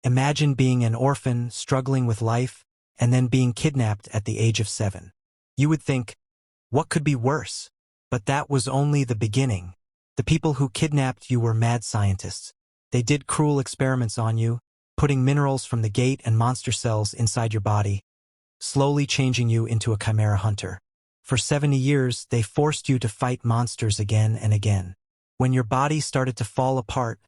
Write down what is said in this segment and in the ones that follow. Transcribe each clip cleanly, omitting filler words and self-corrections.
Imagine being an orphan, struggling with life, and then being kidnapped at the age of 7. You would think, what could be worse? But that was only the beginning. The people who kidnapped you were mad scientists. They did cruel experiments on you, putting minerals from the gate and monster cells inside your body, slowly changing you into a chimera hunter. For 70 years, they forced you to fight monsters again and again. When your body started to fall apart,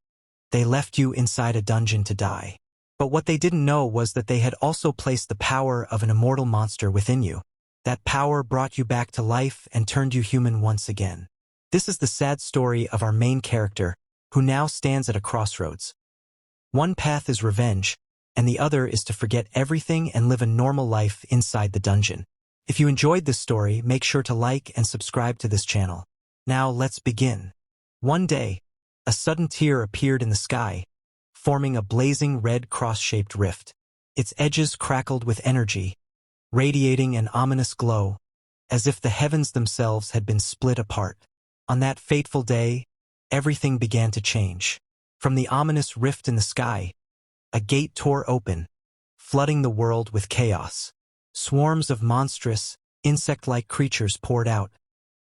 they left you inside a dungeon to die. But what they didn't know was that they had also placed the power of an immortal monster within you. That power brought you back to life and turned you human once again. This is the sad story of our main character, who now stands at a crossroads. One path is revenge, and the other is to forget everything and live a normal life inside the dungeon. If you enjoyed this story, make sure to like and subscribe to this channel. Now let's begin. One day, a sudden tear appeared in the sky, forming a blazing red cross-shaped rift. Its edges crackled with energy, radiating an ominous glow, as if the heavens themselves had been split apart. On that fateful day, everything began to change. From the ominous rift in the sky, a gate tore open, flooding the world with chaos. Swarms of monstrous, insect-like creatures poured out,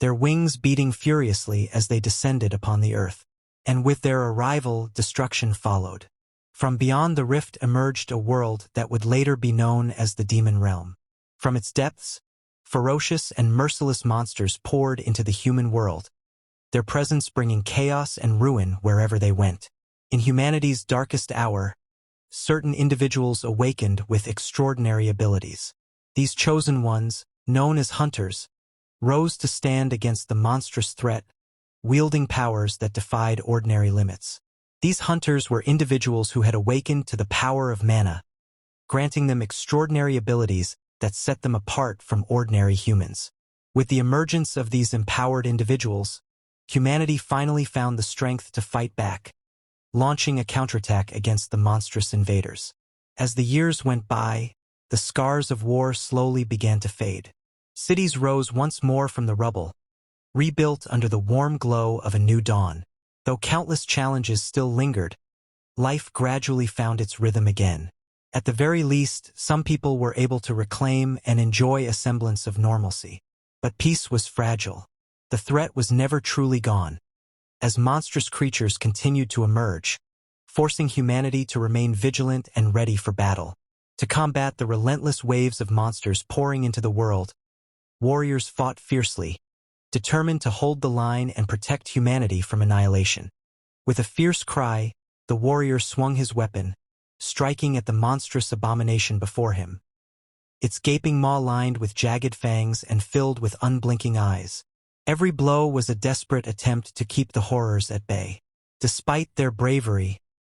their wings beating furiously as they descended upon the earth. And with their arrival, destruction followed. From beyond the rift emerged a world that would later be known as the Demon Realm. From its depths, ferocious and merciless monsters poured into the human world, their presence bringing chaos and ruin wherever they went. In humanity's darkest hour, certain individuals awakened with extraordinary abilities. These chosen ones, known as hunters, rose to stand against the monstrous threat, wielding powers that defied ordinary limits. These hunters were individuals who had awakened to the power of mana, granting them extraordinary abilities that set them apart from ordinary humans. With the emergence of these empowered individuals, humanity finally found the strength to fight back, launching a counterattack against the monstrous invaders. As the years went by, the scars of war slowly began to fade. Cities rose once more from the rubble, rebuilt under the warm glow of a new dawn. Though countless challenges still lingered, life gradually found its rhythm again. At the very least, some people were able to reclaim and enjoy a semblance of normalcy. But peace was fragile. The threat was never truly gone, as monstrous creatures continued to emerge, forcing humanity to remain vigilant and ready for battle. To combat the relentless waves of monsters pouring into the world, warriors fought fiercely, determined to hold the line and protect humanity from annihilation. With a fierce cry, the warrior swung his weapon, striking at the monstrous abomination before him. Its gaping maw lined with jagged fangs and filled with unblinking eyes. Every blow was a desperate attempt to keep the horrors at bay. Despite their bravery,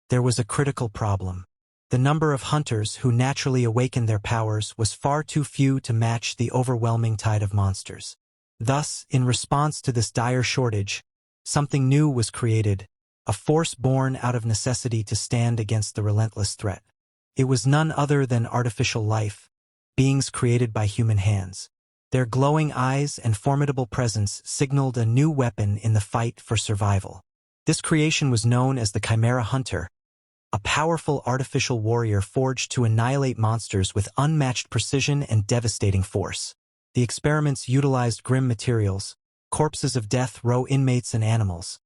there was a critical problem. The number of hunters who naturally awakened their powers was far too few to match the overwhelming tide of monsters. Thus, in response to this dire shortage, something new was created, a force born out of necessity to stand against the relentless threat. It was none other than artificial life, beings created by human hands. Their glowing eyes and formidable presence signaled a new weapon in the fight for survival. This creation was known as the Chimera Hunter, a powerful artificial warrior forged to annihilate monsters with unmatched precision and devastating force. The experiments utilized grim materials, corpses of death row inmates and animals,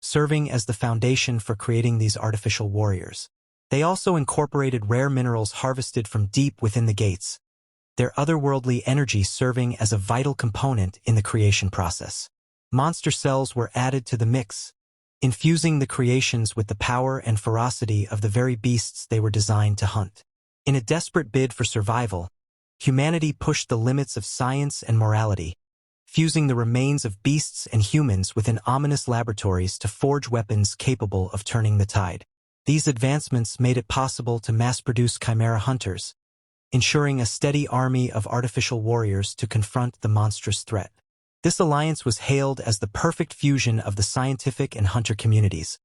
serving as the foundation for creating these artificial warriors. They also incorporated rare minerals harvested from deep within the gates, their otherworldly energy serving as a vital component in the creation process. Monster cells were added to the mix, infusing the creations with the power and ferocity of the very beasts they were designed to hunt. In a desperate bid for survival, humanity pushed the limits of science and morality, fusing the remains of beasts and humans within ominous laboratories to forge weapons capable of turning the tide. These advancements made it possible to mass-produce chimera hunters, ensuring a steady army of artificial warriors to confront the monstrous threat. This alliance was hailed as the perfect fusion of the scientific and hunter communities,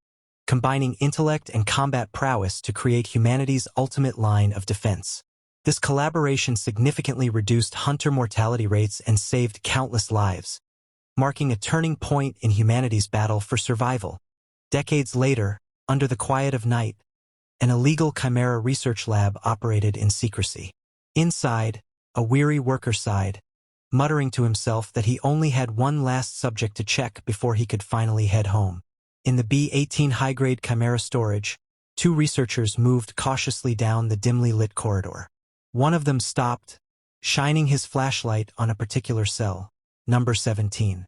combining intellect and combat prowess to create humanity's ultimate line of defense. This collaboration significantly reduced hunter mortality rates and saved countless lives, marking a turning point in humanity's battle for survival. Decades later, under the quiet of night, An illegal chimera research lab operated in secrecy. Inside, a weary worker sighed, muttering to himself that he only had one last subject to check before he could finally head home. In the B-18 high-grade chimera storage, two researchers moved cautiously down the dimly lit corridor. One of them stopped, shining his flashlight on a particular cell, number 17.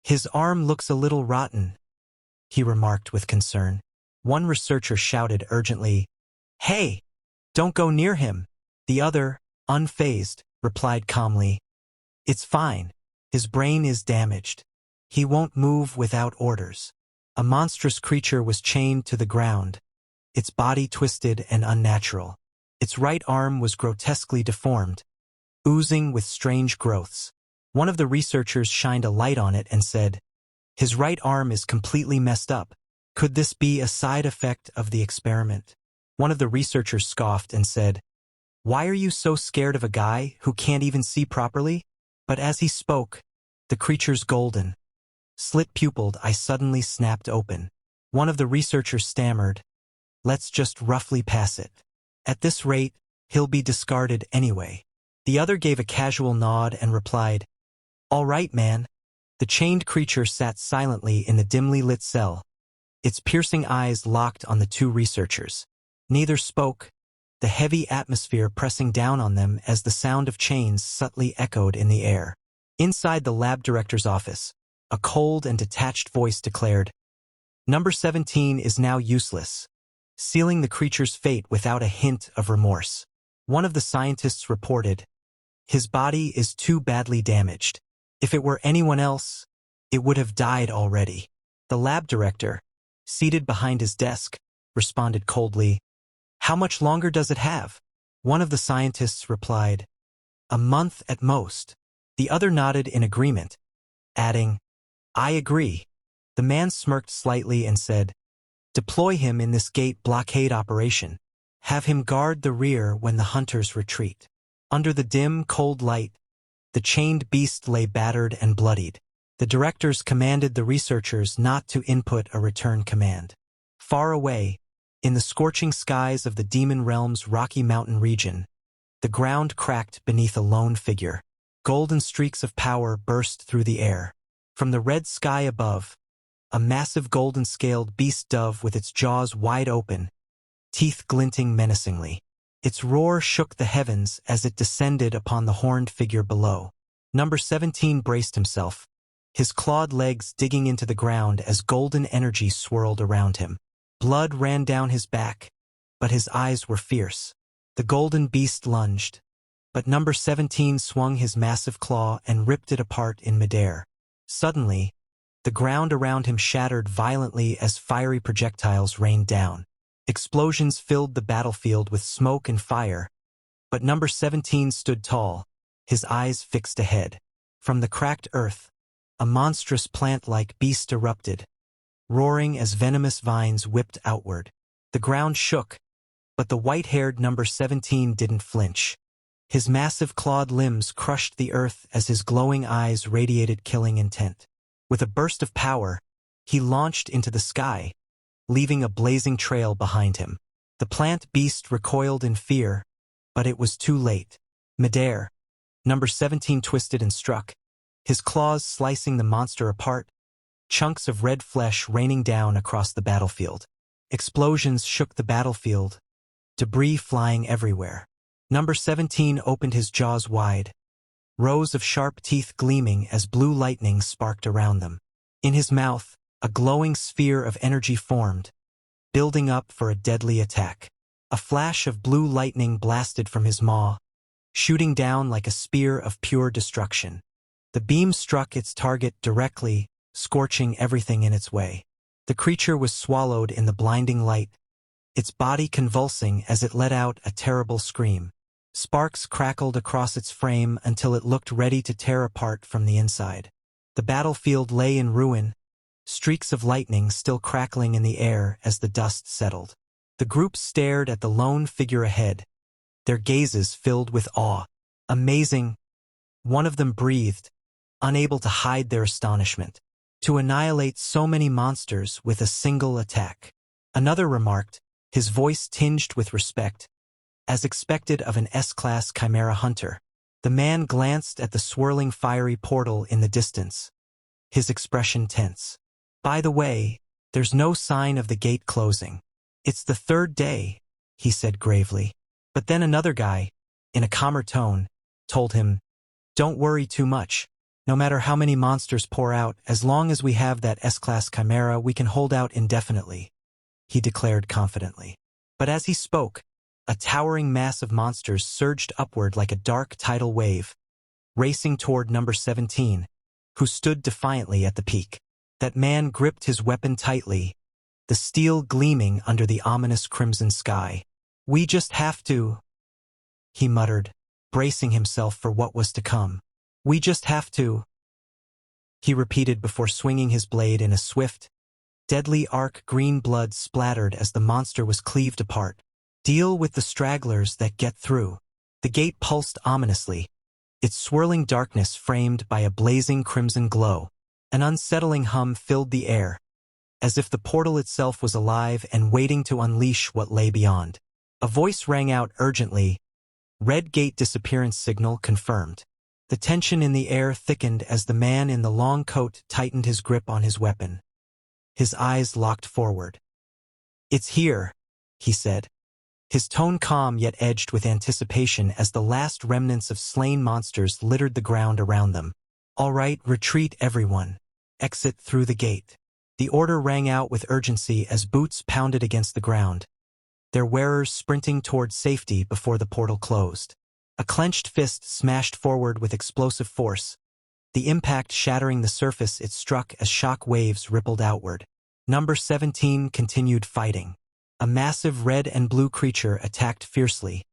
"His arm looks a little rotten," he remarked with concern. One researcher shouted urgently, "Hey, don't go near him." The other, unfazed, replied calmly, "It's fine. His brain is damaged. He won't move without orders." A monstrous creature was chained to the ground, its body twisted and unnatural. Its right arm was grotesquely deformed, oozing with strange growths. One of the researchers shined a light on it and said, "His right arm is completely messed up. Could this be a side effect of the experiment?" One of the researchers scoffed and said, "Why are you so scared of a guy who can't even see properly?" But as he spoke, the creature's golden, slit-pupiled eye suddenly snapped open. One of the researchers stammered, "Let's just roughly pass it. At this rate, he'll be discarded anyway." The other gave a casual nod and replied, "All right, man." The chained creature sat silently in the dimly lit cell, its piercing eyes locked on the two researchers. Neither spoke, the heavy atmosphere pressing down on them as the sound of chains subtly echoed in the air. Inside the lab director's office, a cold and detached voice declared, "Number 17 is now useless," sealing the creature's fate without a hint of remorse. One of the scientists reported, "His body is too badly damaged. If it were anyone else, it would have died already." The lab director, seated behind his desk, responded coldly, "How much longer does it have?" One of the scientists replied, "A month at most." The other nodded in agreement, adding, "I agree." The man smirked slightly and said, "Deploy him in this gate blockade operation. Have him guard the rear when the hunters retreat." Under the dim, cold light, the chained beast lay battered and bloodied. The directors commanded the researchers not to input a return command. Far away, in the scorching skies of the Demon Realm's Rocky Mountain region, the ground cracked beneath a lone figure. Golden streaks of power burst through the air. From the red sky above, a massive golden-scaled beast dove with its jaws wide open, teeth glinting menacingly. Its roar shook the heavens as it descended upon the horned figure below. Number 17 braced himself, his clawed legs digging into the ground as golden energy swirled around him. Blood ran down his back, but his eyes were fierce. The golden beast lunged, but number 17 swung his massive claw and ripped it apart in midair. Suddenly, the ground around him shattered violently as fiery projectiles rained down. Explosions filled the battlefield with smoke and fire, but number 17 stood tall, his eyes fixed ahead. From the cracked earth, a monstrous plant-like beast erupted, roaring as venomous vines whipped outward. The ground shook, but the white-haired number 17 didn't flinch. His massive clawed limbs crushed the earth as his glowing eyes radiated killing intent. With a burst of power, he launched into the sky, leaving a blazing trail behind him. The plant beast recoiled in fear, but it was too late. Midair, number 17 twisted and struck, his claws slicing the monster apart, chunks of red flesh raining down across the battlefield. Explosions shook the battlefield, debris flying everywhere. Number 17 opened his jaws wide, rows of sharp teeth gleaming as blue lightning sparked around them. In his mouth, a glowing sphere of energy formed, building up for a deadly attack. A flash of blue lightning blasted from his maw, shooting down like a spear of pure destruction. The beam struck its target directly, scorching everything in its way. The creature was swallowed in the blinding light, its body convulsing as it let out a terrible scream. Sparks crackled across its frame until it looked ready to tear apart from the inside. The battlefield lay in ruin, streaks of lightning still crackling in the air as the dust settled. The group stared at the lone figure ahead, their gazes filled with awe. "Amazing," one of them breathed, unable to hide their astonishment. "To annihilate so many monsters with a single attack." Another remarked, his voice tinged with respect, as expected of an S-class Chimera hunter. The man glanced at the swirling fiery portal in the distance, his expression tense. By the way, there's no sign of the gate closing. It's the third day, he said gravely. But then another guy, in a calmer tone, told him, don't worry too much. No matter how many monsters pour out, as long as we have that S-class Chimera, we can hold out indefinitely, he declared confidently. But as he spoke, a towering mass of monsters surged upward like a dark tidal wave, racing toward number 17, who stood defiantly at the peak. That man gripped his weapon tightly, the steel gleaming under the ominous crimson sky. We just have to, he muttered, bracing himself for what was to come. We just have to, he repeated before swinging his blade in a swift, deadly arc. Green blood splattered as the monster was cleaved apart. Deal with the stragglers that get through. The gate pulsed ominously, its swirling darkness framed by a blazing crimson glow. An unsettling hum filled the air, as if the portal itself was alive and waiting to unleash what lay beyond. A voice rang out urgently. Red gate disappearance signal confirmed. The tension in the air thickened as the man in the long coat tightened his grip on his weapon. His eyes locked forward. It's here, he said, his tone calm yet edged with anticipation as the last remnants of slain monsters littered the ground around them. All right, retreat everyone. Exit through the gate. The order rang out with urgency as boots pounded against the ground, their wearers sprinting toward safety before the portal closed. A clenched fist smashed forward with explosive force, the impact shattering the surface it struck as shock waves rippled outward. Number 17 continued fighting. A massive red and blue creature attacked fiercely,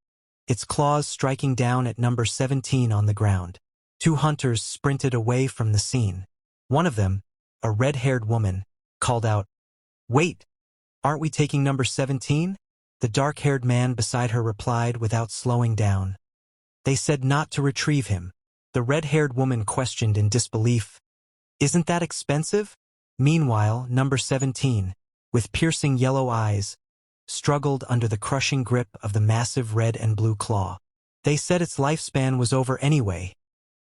its claws striking down at number 17 on the ground. Two hunters sprinted away from the scene. One of them, a red-haired woman, called out, "Wait! Aren't we taking number 17? The dark-haired man beside her replied without slowing down. They said not to retrieve him. The red-haired woman questioned in disbelief. Isn't that expensive? Meanwhile, number 17, with piercing yellow eyes, struggled under the crushing grip of the massive red and blue claw. They said its lifespan was over anyway.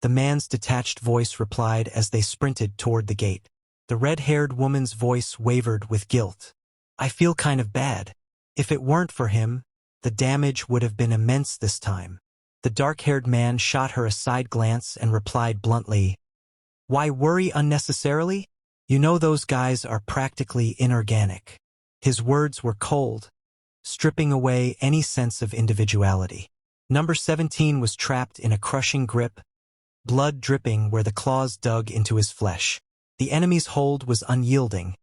The man's detached voice replied as they sprinted toward the gate. The red-haired woman's voice wavered with guilt. I feel kind of bad. If it weren't for him, the damage would have been immense this time. The dark-haired man shot her a side glance and replied bluntly, Why worry unnecessarily? You know those guys are practically inorganic. His words were cold, stripping away any sense of individuality. Number 17 was trapped in a crushing grip, blood dripping where the claws dug into his flesh. The enemy's hold was unyielding,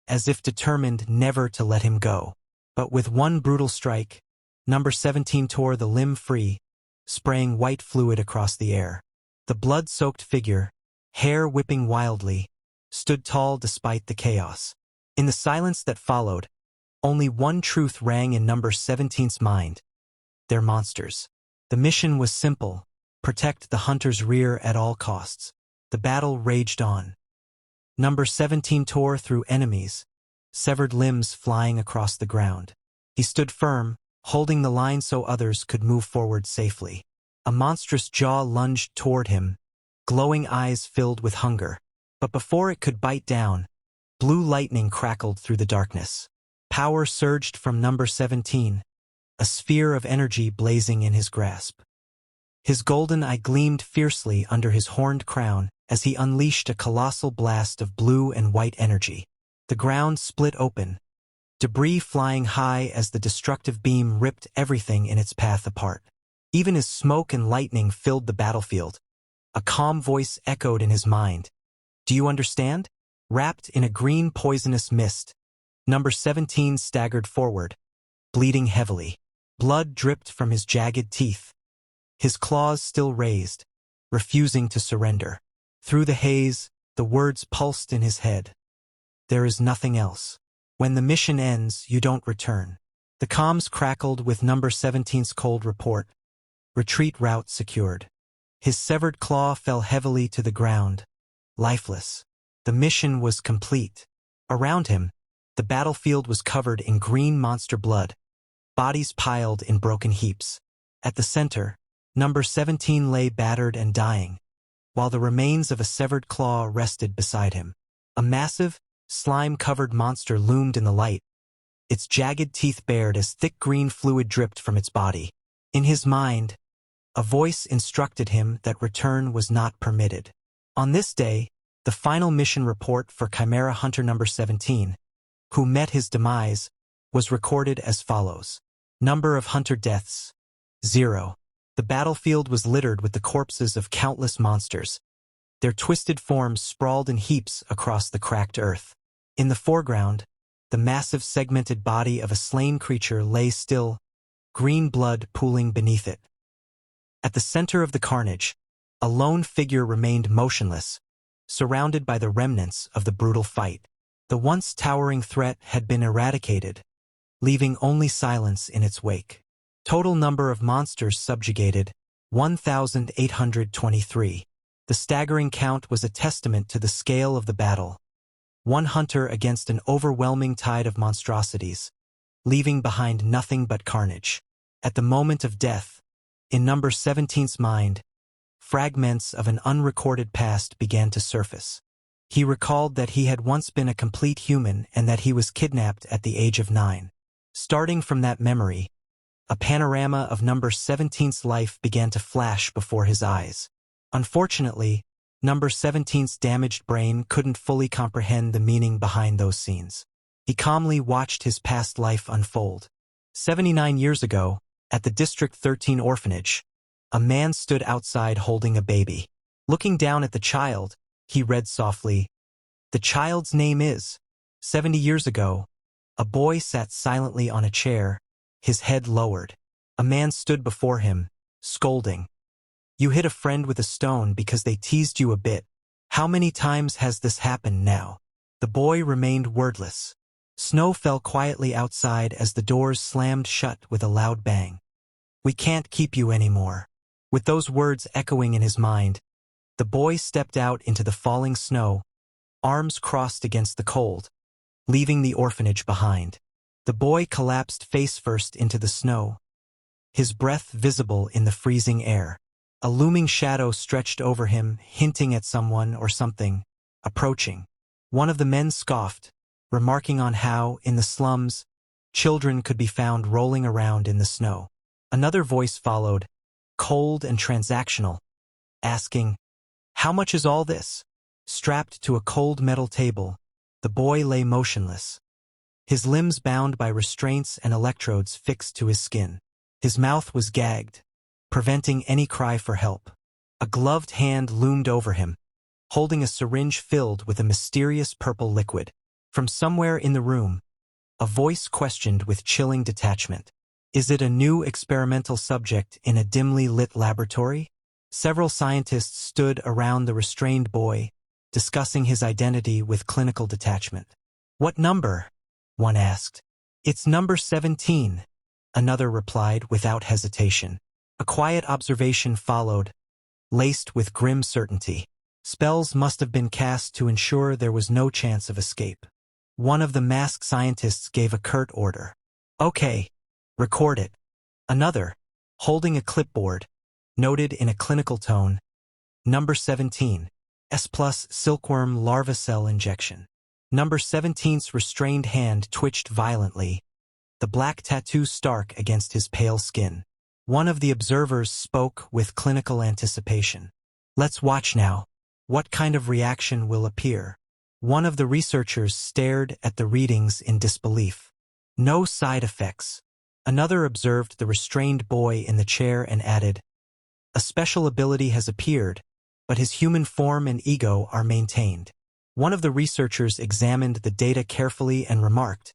as if determined never to let him go. But with one brutal strike, number 17 tore the limb free, spraying white fluid across the air. The blood-soaked figure, hair whipping wildly, stood tall despite the chaos. In the silence that followed, only one truth rang in number 17's mind. They're monsters. The mission was simple: protect the hunter's rear at all costs. The battle raged on. Number 17 tore through enemies, severed limbs flying across the ground. He stood firm, holding the line so others could move forward safely. A monstrous jaw lunged toward him, glowing eyes filled with hunger. But before it could bite down, blue lightning crackled through the darkness. Power surged from number 17, a sphere of energy blazing in his grasp. His golden eye gleamed fiercely under his horned crown as he unleashed a colossal blast of blue and white energy. The ground split open, debris flying high as the destructive beam ripped everything in its path apart. Even as smoke and lightning filled the battlefield, a calm voice echoed in his mind. Do you understand? Wrapped in a green poisonous mist, number 17 staggered forward, bleeding heavily. Blood dripped from his jagged teeth, his claws still raised, refusing to surrender. Through the haze, the words pulsed in his head. There is nothing else. When the mission ends, you don't return. The comms crackled with number 17's cold report. Retreat route secured. His severed claw fell heavily to the ground, lifeless. The mission was complete. Around him, The battlefield was covered in green monster blood, bodies piled in broken heaps. At the center, number 17 lay battered and dying, while the remains of a severed claw rested beside him. A massive, slime-covered monster loomed in the light, its jagged teeth bared as thick green fluid dripped from its body. In his mind, a voice instructed him that return was not permitted. On this day, the final mission report for Chimera Hunter number 17, who met his demise, was recorded as follows. Number of hunter deaths, 0. The battlefield was littered with the corpses of countless monsters. Their twisted forms sprawled in heaps across the cracked earth. In the foreground, the massive segmented body of a slain creature lay still, green blood pooling beneath it. At the center of the carnage, a lone figure remained motionless, surrounded by the remnants of the brutal fight. The once towering threat had been eradicated, leaving only silence in its wake. Total number of monsters subjugated, 1,823. The staggering count was a testament to the scale of the battle. One hunter against an overwhelming tide of monstrosities, leaving behind nothing but carnage. At the moment of death, in number 17's mind, fragments of an unrecorded past began to surface. He recalled that he had once been a complete human and that he was kidnapped at the age of 9. Starting from that memory, a panorama of number 17's life began to flash before his eyes. Unfortunately, number 17's damaged brain couldn't fully comprehend the meaning behind those scenes. He calmly watched his past life unfold. 79 years ago, at the District 13 orphanage, a man stood outside holding a baby. Looking down at the child, he read softly, "The child's name is." 70 years ago, a boy sat silently on a chair, his head lowered. A man stood before him, scolding. "You hit a friend with a stone because they teased you a bit. How many times has this happened now?" The boy remained wordless. Snow fell quietly outside as the doors slammed shut with a loud bang. "We can't keep you anymore." With those words echoing in his mind, the boy stepped out into the falling snow, arms crossed against the cold, leaving the orphanage behind. The boy collapsed face first into the snow, his breath visible in the freezing air. A looming shadow stretched over him, hinting at someone or something approaching. One of the men scoffed, remarking on how, in the slums, children could be found rolling around in the snow. Another voice followed, cold and transactional, asking, "How much is all this?" Strapped to a cold metal table, the boy lay motionless, his limbs bound by restraints and electrodes fixed to his skin. His mouth was gagged, preventing any cry for help. A gloved hand loomed over him, holding a syringe filled with a mysterious purple liquid. From somewhere in the room, a voice questioned with chilling detachment, "Is it a new experimental subject in a dimly lit laboratory?" Several scientists stood around the restrained boy, discussing his identity with clinical detachment. "What number?" one asked. "It's number 17, another replied without hesitation. A quiet observation followed, laced with grim certainty. Spells must have been cast to ensure there was no chance of escape. One of the masked scientists gave a curt order. "Okay, record it." Another, holding a clipboard, noted in a clinical tone, "Number 17, S+ silkworm larva cell injection." Number 17's restrained hand twitched violently, the black tattoo stark against his pale skin. One of the observers spoke with clinical anticipation. "Let's watch now. What kind of reaction will appear?" One of the researchers stared at the readings in disbelief. "No side effects." Another observed the restrained boy in the chair and added, "A special ability has appeared, but his human form and ego are maintained." One of the researchers examined the data carefully and remarked,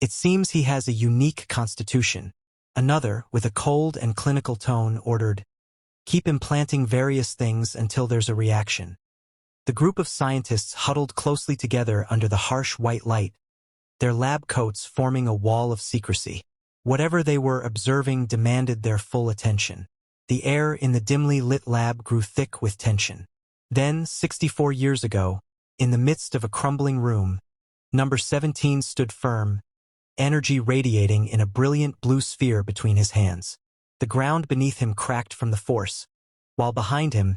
"It seems he has a unique constitution." Another, with a cold and clinical tone, ordered, "Keep implanting various things until there's a reaction." The group of scientists huddled closely together under the harsh white light, their lab coats forming a wall of secrecy. Whatever they were observing demanded their full attention. The air in the dimly lit lab grew thick with tension. Then, 64 years ago, in the midst of a crumbling room, Number 17 stood firm, energy radiating in a brilliant blue sphere between his hands. The ground beneath him cracked from the force, while behind him,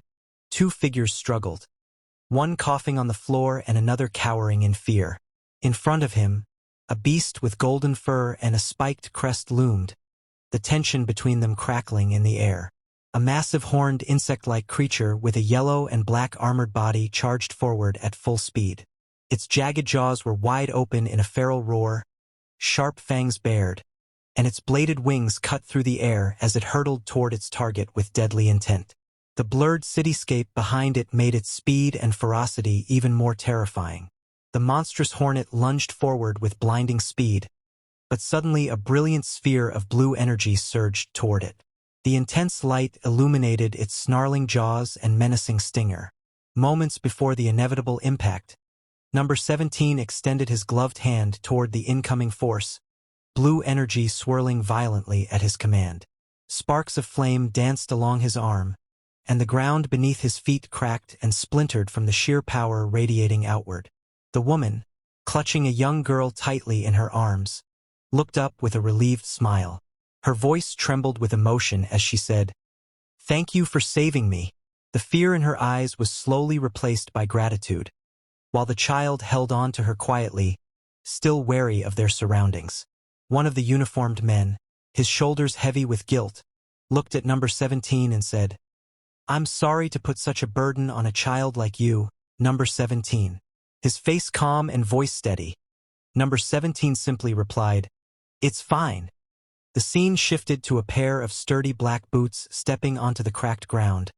two figures struggled, one coughing on the floor and another cowering in fear. In front of him, a beast with golden fur and a spiked crest loomed, the tension between them crackling in the air. A massive horned insect-like creature with a yellow and black armored body charged forward at full speed. Its jagged jaws were wide open in a feral roar, sharp fangs bared, and its bladed wings cut through the air as it hurtled toward its target with deadly intent. The blurred cityscape behind it made its speed and ferocity even more terrifying. The monstrous hornet lunged forward with blinding speed, but suddenly a brilliant sphere of blue energy surged toward it. The intense light illuminated its snarling jaws and menacing stinger. Moments before the inevitable impact, Number 17 extended his gloved hand toward the incoming force, blue energy swirling violently at his command. Sparks of flame danced along his arm, and the ground beneath his feet cracked and splintered from the sheer power radiating outward. The woman, clutching a young girl tightly in her arms, looked up with a relieved smile. Her voice trembled with emotion as she said, "Thank you for saving me." The fear in her eyes was slowly replaced by gratitude, while the child held on to her quietly, still wary of their surroundings. One of the uniformed men, his shoulders heavy with guilt, looked at Number 17 and said, "I'm sorry to put such a burden on a child like you, Number 17. His face calm and voice steady. Number 17 simply replied, "It's fine." The scene shifted to a pair of sturdy black boots stepping onto the cracked ground,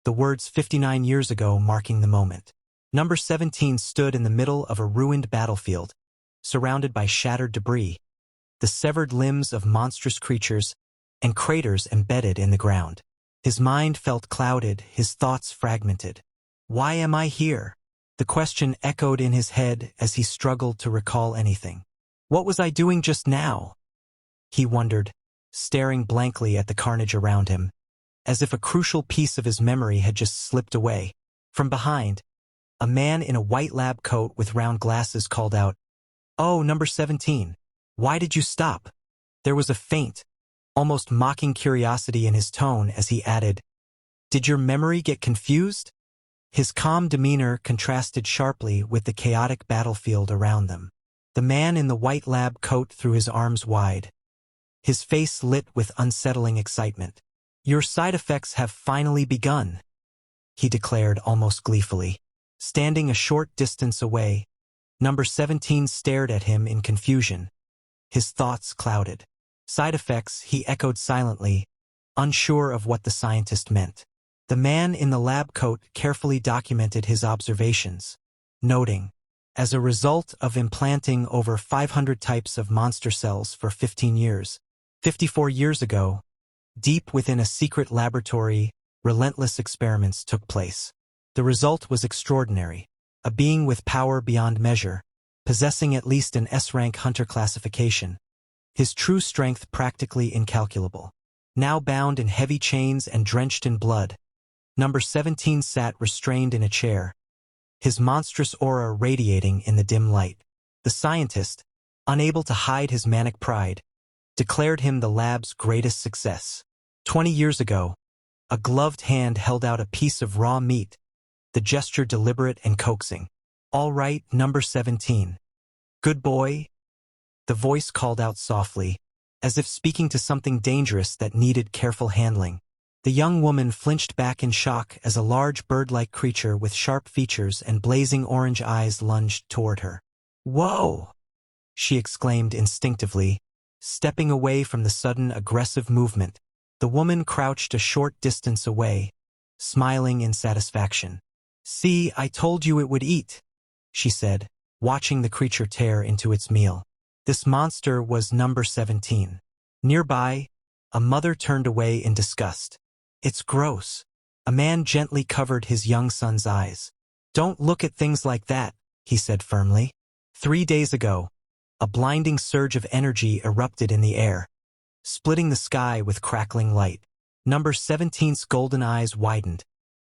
the words 59 years ago marking the moment. Number 17 stood in the middle of a ruined battlefield, surrounded by shattered debris, the severed limbs of monstrous creatures, and craters embedded in the ground. His mind felt clouded, his thoughts fragmented. Why am I here? The question echoed in his head as he struggled to recall anything. What was I doing just now? He wondered, staring blankly at the carnage around him, as if a crucial piece of his memory had just slipped away. From behind, a man in a white lab coat with round glasses called out, "Oh, Number 17, why did you stop?" There was a faint, almost mocking curiosity in his tone as he added, "Did your memory get confused?" His calm demeanor contrasted sharply with the chaotic battlefield around them. The man in the white lab coat threw his arms wide, his face lit with unsettling excitement. "Your side effects have finally begun," he declared almost gleefully. Standing a short distance away, Number 17 stared at him in confusion, his thoughts clouded. "Side effects," he echoed silently, unsure of what the scientist meant. The man in the lab coat carefully documented his observations, noting, as a result of implanting over 500 types of monster cells for 15 years, 54 years ago, deep within a secret laboratory, relentless experiments took place. The result was extraordinary. A being with power beyond measure, possessing at least an S-rank hunter classification, his true strength practically incalculable. Now bound in heavy chains and drenched in blood, Number 17 sat restrained in a chair, his monstrous aura radiating in the dim light. The scientist, unable to hide his manic pride, declared him the lab's greatest success. 20 years ago, a gloved hand held out a piece of raw meat, the gesture deliberate and coaxing. "All right, Number 17. Good boy." The voice called out softly, as if speaking to something dangerous that needed careful handling. The young woman flinched back in shock as a large bird-like creature with sharp features and blazing orange eyes lunged toward her. "Whoa!" she exclaimed instinctively, stepping away from the sudden aggressive movement. The woman crouched a short distance away, smiling in satisfaction. "See, I told you it would eat," she said, watching the creature tear into its meal. This monster was Number 17. Nearby, a mother turned away in disgust. "It's gross." A man gently covered his young son's eyes. "Don't look at things like that," he said firmly. 3 days ago, a blinding surge of energy erupted in the air, splitting the sky with crackling light. Number 17's golden eyes widened,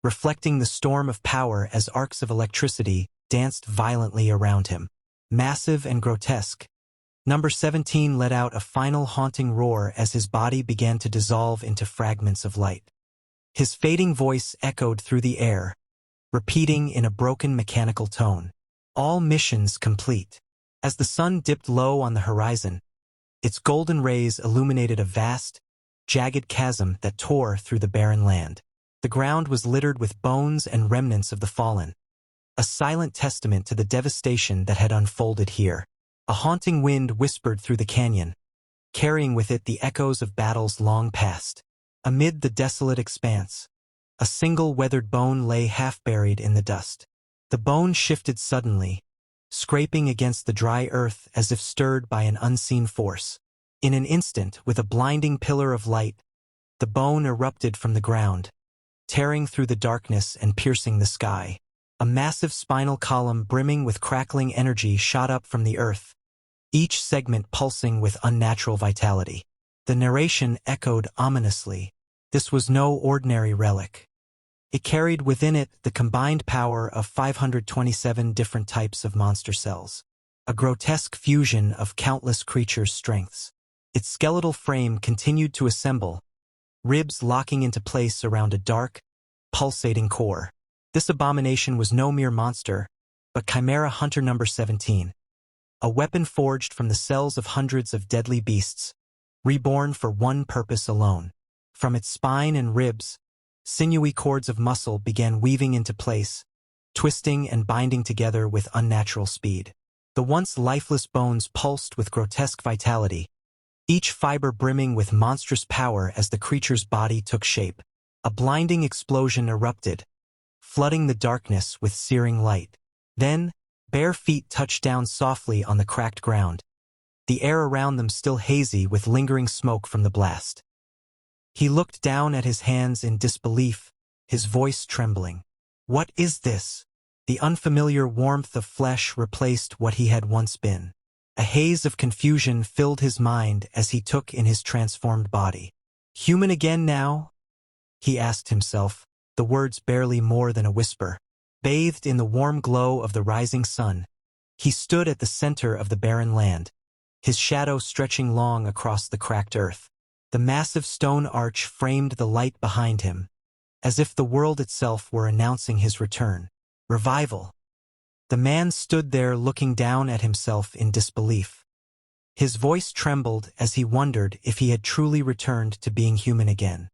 reflecting the storm of power as arcs of electricity danced violently around him. massive and grotesque. Number 17 let out a final haunting roar as his body began to dissolve into fragments of light. His fading voice echoed through the air, repeating in a broken mechanical tone, "All missions complete." As the sun dipped low on the horizon, its golden rays illuminated a vast, jagged chasm that tore through the barren land. The ground was littered with bones and remnants of the fallen, a silent testament to the devastation that had unfolded here. A haunting wind whispered through the canyon, carrying with it the echoes of battles long past. Amid the desolate expanse, a single weathered bone lay half-buried in the dust. The bone shifted suddenly, scraping against the dry earth as if stirred by an unseen force. In an instant, with a blinding pillar of light, the bone erupted from the ground, tearing through the darkness and piercing the sky. A massive spinal column brimming with crackling energy shot up from the earth, each segment pulsing with unnatural vitality. The narration echoed ominously. This was no ordinary relic. It carried within it the combined power of 527 different types of monster cells, a grotesque fusion of countless creatures' strengths. Its skeletal frame continued to assemble, ribs locking into place around a dark, pulsating core. This abomination was no mere monster, but Chimera Hunter number 17, a weapon forged from the cells of hundreds of deadly beasts, reborn for one purpose alone. From its spine and ribs, sinewy cords of muscle began weaving into place, twisting and binding together with unnatural speed. The once lifeless bones pulsed with grotesque vitality, each fiber brimming with monstrous power as the creature's body took shape. A blinding explosion erupted, flooding the darkness with searing light. Then, bare feet touched down softly on the cracked ground, the air around them still hazy with lingering smoke from the blast. He looked down at his hands in disbelief, his voice trembling. What is this? The unfamiliar warmth of flesh replaced what he had once been. A haze of confusion filled his mind as he took in his transformed body. Human again now? He asked himself, the words barely more than a whisper. Bathed in the warm glow of the rising sun, he stood at the center of the barren land, his shadow stretching long across the cracked earth. The massive stone arch framed the light behind him, as if the world itself were announcing his return. Revival. The man stood there looking down at himself in disbelief. His voice trembled as he wondered if he had truly returned to being human again.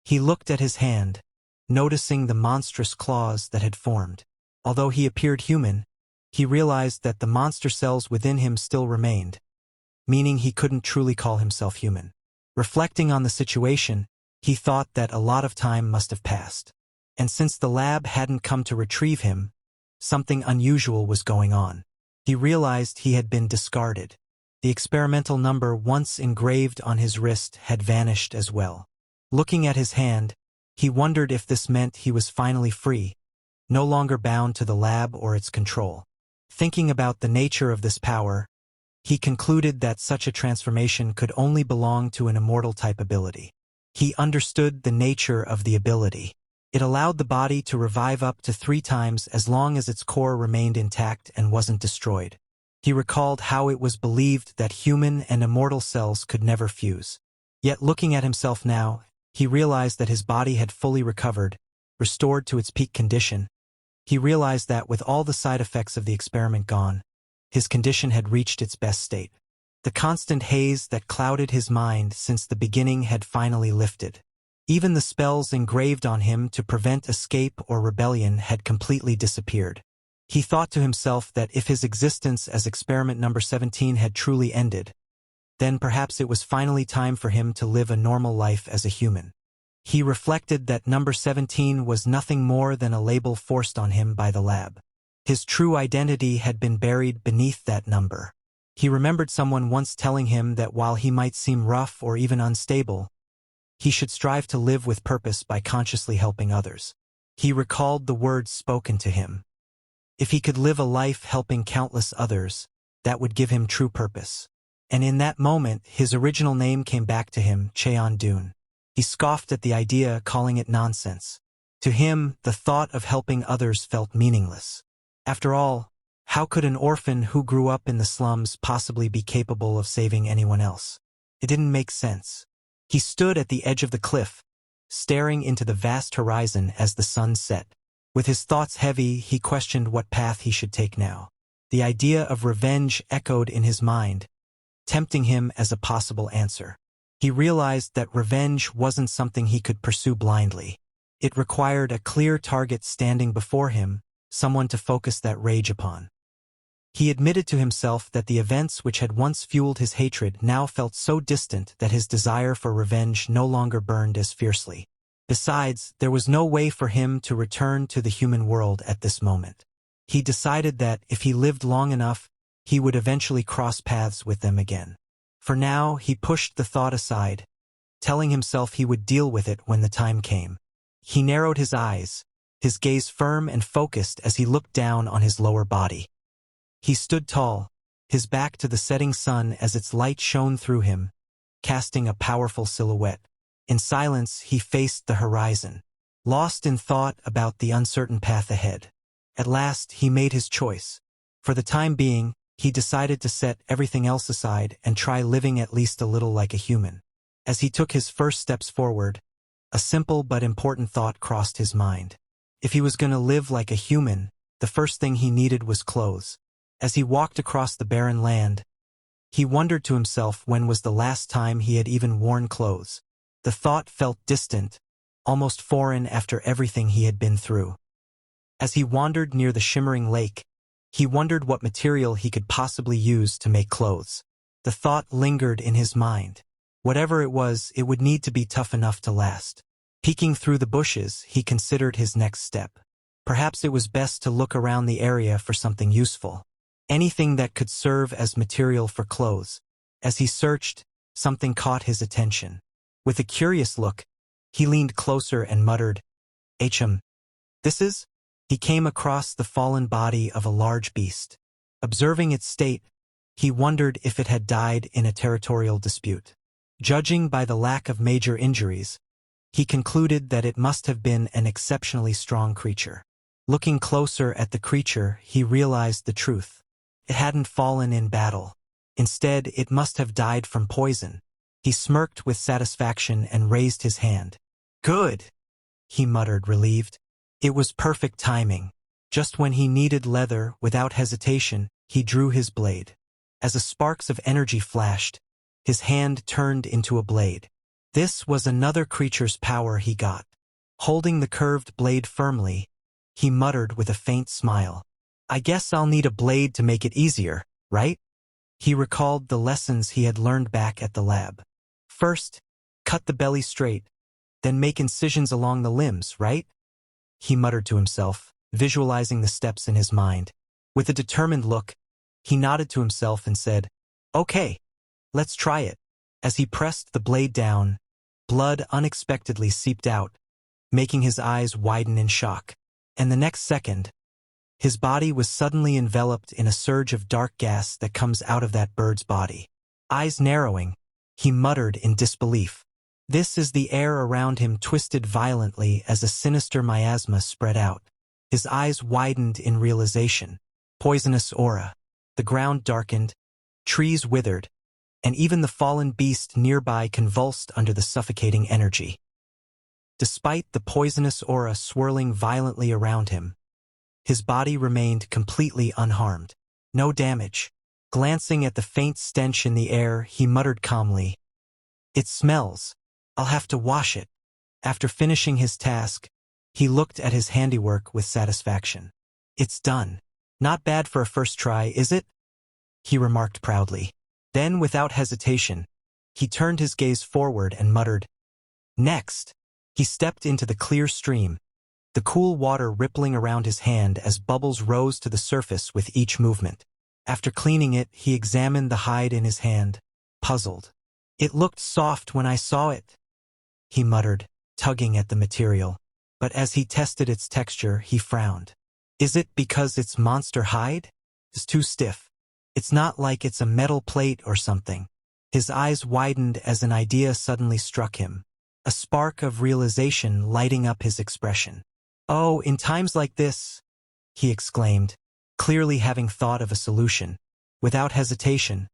He looked at his hand, noticing the monstrous claws that had formed. Although he appeared human, he realized that the monster cells within him still remained, meaning he couldn't truly call himself human. Reflecting on the situation, he thought that a lot of time must have passed. And since the lab hadn't come to retrieve him, something unusual was going on. He realized he had been discarded. The experimental number once engraved on his wrist had vanished as well. Looking at his hand, he wondered if this meant he was finally free, no longer bound to the lab or its control. Thinking about the nature of this power, he concluded that such a transformation could only belong to an immortal type ability. He understood the nature of the ability. It allowed the body to revive up to 3 times as long as its core remained intact and wasn't destroyed. He recalled how it was believed that human and immortal cells could never fuse. Yet looking at himself now, he realized that his body had fully recovered, restored to its peak condition. He realized that with all the side effects of the experiment gone, his condition had reached its best state. The constant haze that clouded his mind since the beginning had finally lifted. Even the spells engraved on him to prevent escape or rebellion had completely disappeared. He thought to himself that if his existence as experiment number 17 had truly ended, then perhaps it was finally time for him to live a normal life as a human. He reflected that number 17 was nothing more than a label forced on him by the lab. His true identity had been buried beneath that number. He remembered someone once telling him that while he might seem rough or even unstable, he should strive to live with purpose by consciously helping others. He recalled the words spoken to him. If he could live a life helping countless others, that would give him true purpose. And in that moment, his original name came back to him, Cheon-dun. He scoffed at the idea, calling it nonsense. To him, the thought of helping others felt meaningless. After all, How could an orphan who grew up in the slums possibly be capable of saving anyone else? It didn't make sense. He stood at the edge of the cliff, staring into the vast horizon as the sun set. With his thoughts heavy, he questioned what path he should take now. The idea of revenge echoed in his mind, tempting him as a possible answer. He realized that revenge wasn't something he could pursue blindly. It required a clear target standing before him, someone to focus that rage upon. He admitted to himself that the events which had once fueled his hatred now felt so distant that his desire for revenge no longer burned as fiercely. Besides, there was no way for him to return to the human world at this moment. He decided that, if he lived long enough, he would eventually cross paths with them again. For now, he pushed the thought aside, telling himself he would deal with it when the time came. He narrowed his eyes, his gaze firm and focused as he looked down on his lower body. He stood tall, his back to the setting sun as its light shone through him, casting a powerful silhouette. In silence, he faced the horizon, lost in thought about the uncertain path ahead. At last, he made his choice. For the time being, he decided to set everything else aside and try living at least a little like a human. As he took his first steps forward, a simple but important thought crossed his mind. If he was going to live like a human, the first thing he needed was clothes. As he walked across the barren land, he wondered to himself when was the last time he had even worn clothes. The thought felt distant, almost foreign after everything he had been through. As he wandered near the shimmering lake, he wondered what material he could possibly use to make clothes. The thought lingered in his mind. Whatever it was, it would need to be tough enough to last. Peeking through the bushes, he considered his next step. Perhaps it was best to look around the area for something useful. Anything that could serve as material for clothes. As he searched, something caught his attention. With a curious look, he leaned closer and muttered, This is? He came across the fallen body of a large beast. Observing its state, he wondered if it had died in a territorial dispute. Judging by the lack of major injuries, he concluded that it must have been an exceptionally strong creature. Looking closer at the creature, he realized the truth. It hadn't fallen in battle. Instead, it must have died from poison. He smirked with satisfaction and raised his hand. Good, he muttered, relieved. It was perfect timing. Just when he needed leather, without hesitation, he drew his blade. As the sparks of energy flashed, his hand turned into a blade. This was another creature's power he got. Holding the curved blade firmly, he muttered with a faint smile. I guess I'll need a blade to make it easier, right? He recalled the lessons he had learned back at the lab. First, cut the belly straight, then make incisions along the limbs, right? He muttered to himself, visualizing the steps in his mind. With a determined look, he nodded to himself and said, Okay, let's try it. As he pressed the blade down, blood unexpectedly seeped out, making his eyes widen in shock. And the next second, his body was suddenly enveloped in a surge of dark gas that comes out of that bird's body. Eyes narrowing, he muttered in disbelief. This is the air around him twisted violently as a sinister miasma spread out. His eyes widened in realization. Poisonous aura. The ground darkened, trees withered, and even the fallen beast nearby convulsed under the suffocating energy. Despite the poisonous aura swirling violently around him, his body remained completely unharmed. No damage. Glancing at the faint stench in the air, he muttered calmly, It smells. I'll have to wash it. After finishing his task, he looked at his handiwork with satisfaction. It's done. Not bad for a first try, is it? He remarked proudly. Then, without hesitation, he turned his gaze forward and muttered, Next. He stepped into the clear stream, the cool water rippling around his hand as bubbles rose to the surface with each movement. After cleaning it, he examined the hide in his hand, puzzled. It looked soft when I saw it, he muttered, tugging at the material. But as he tested its texture, he frowned. Is it because it's monster hide? It's too stiff. It's not like it's a metal plate or something. His eyes widened as an idea suddenly struck him, a spark of realization lighting up his expression. Oh, in times like this, he exclaimed, clearly having thought of a solution. Without hesitation,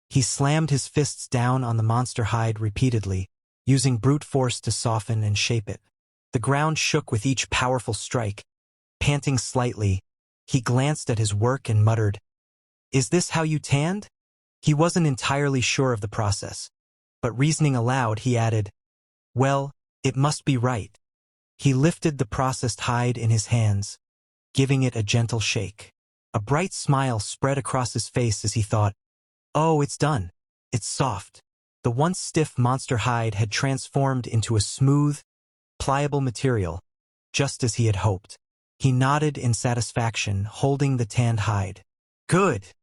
he slammed his fists down on the monster hide repeatedly, using brute force to soften and shape it. The ground shook with each powerful strike. Panting slightly, he glanced at his work and muttered, "Is this how you tanned?" He wasn't entirely sure of the process, but reasoning aloud, he added, "Well, it must be right." He lifted the processed hide in his hands, giving it a gentle shake. A bright smile spread across his face as he thought, "Oh, it's done. It's soft." The once stiff monster hide had transformed into a smooth, pliable material, just as he had hoped. He nodded in satisfaction, holding the tanned hide. "Good,"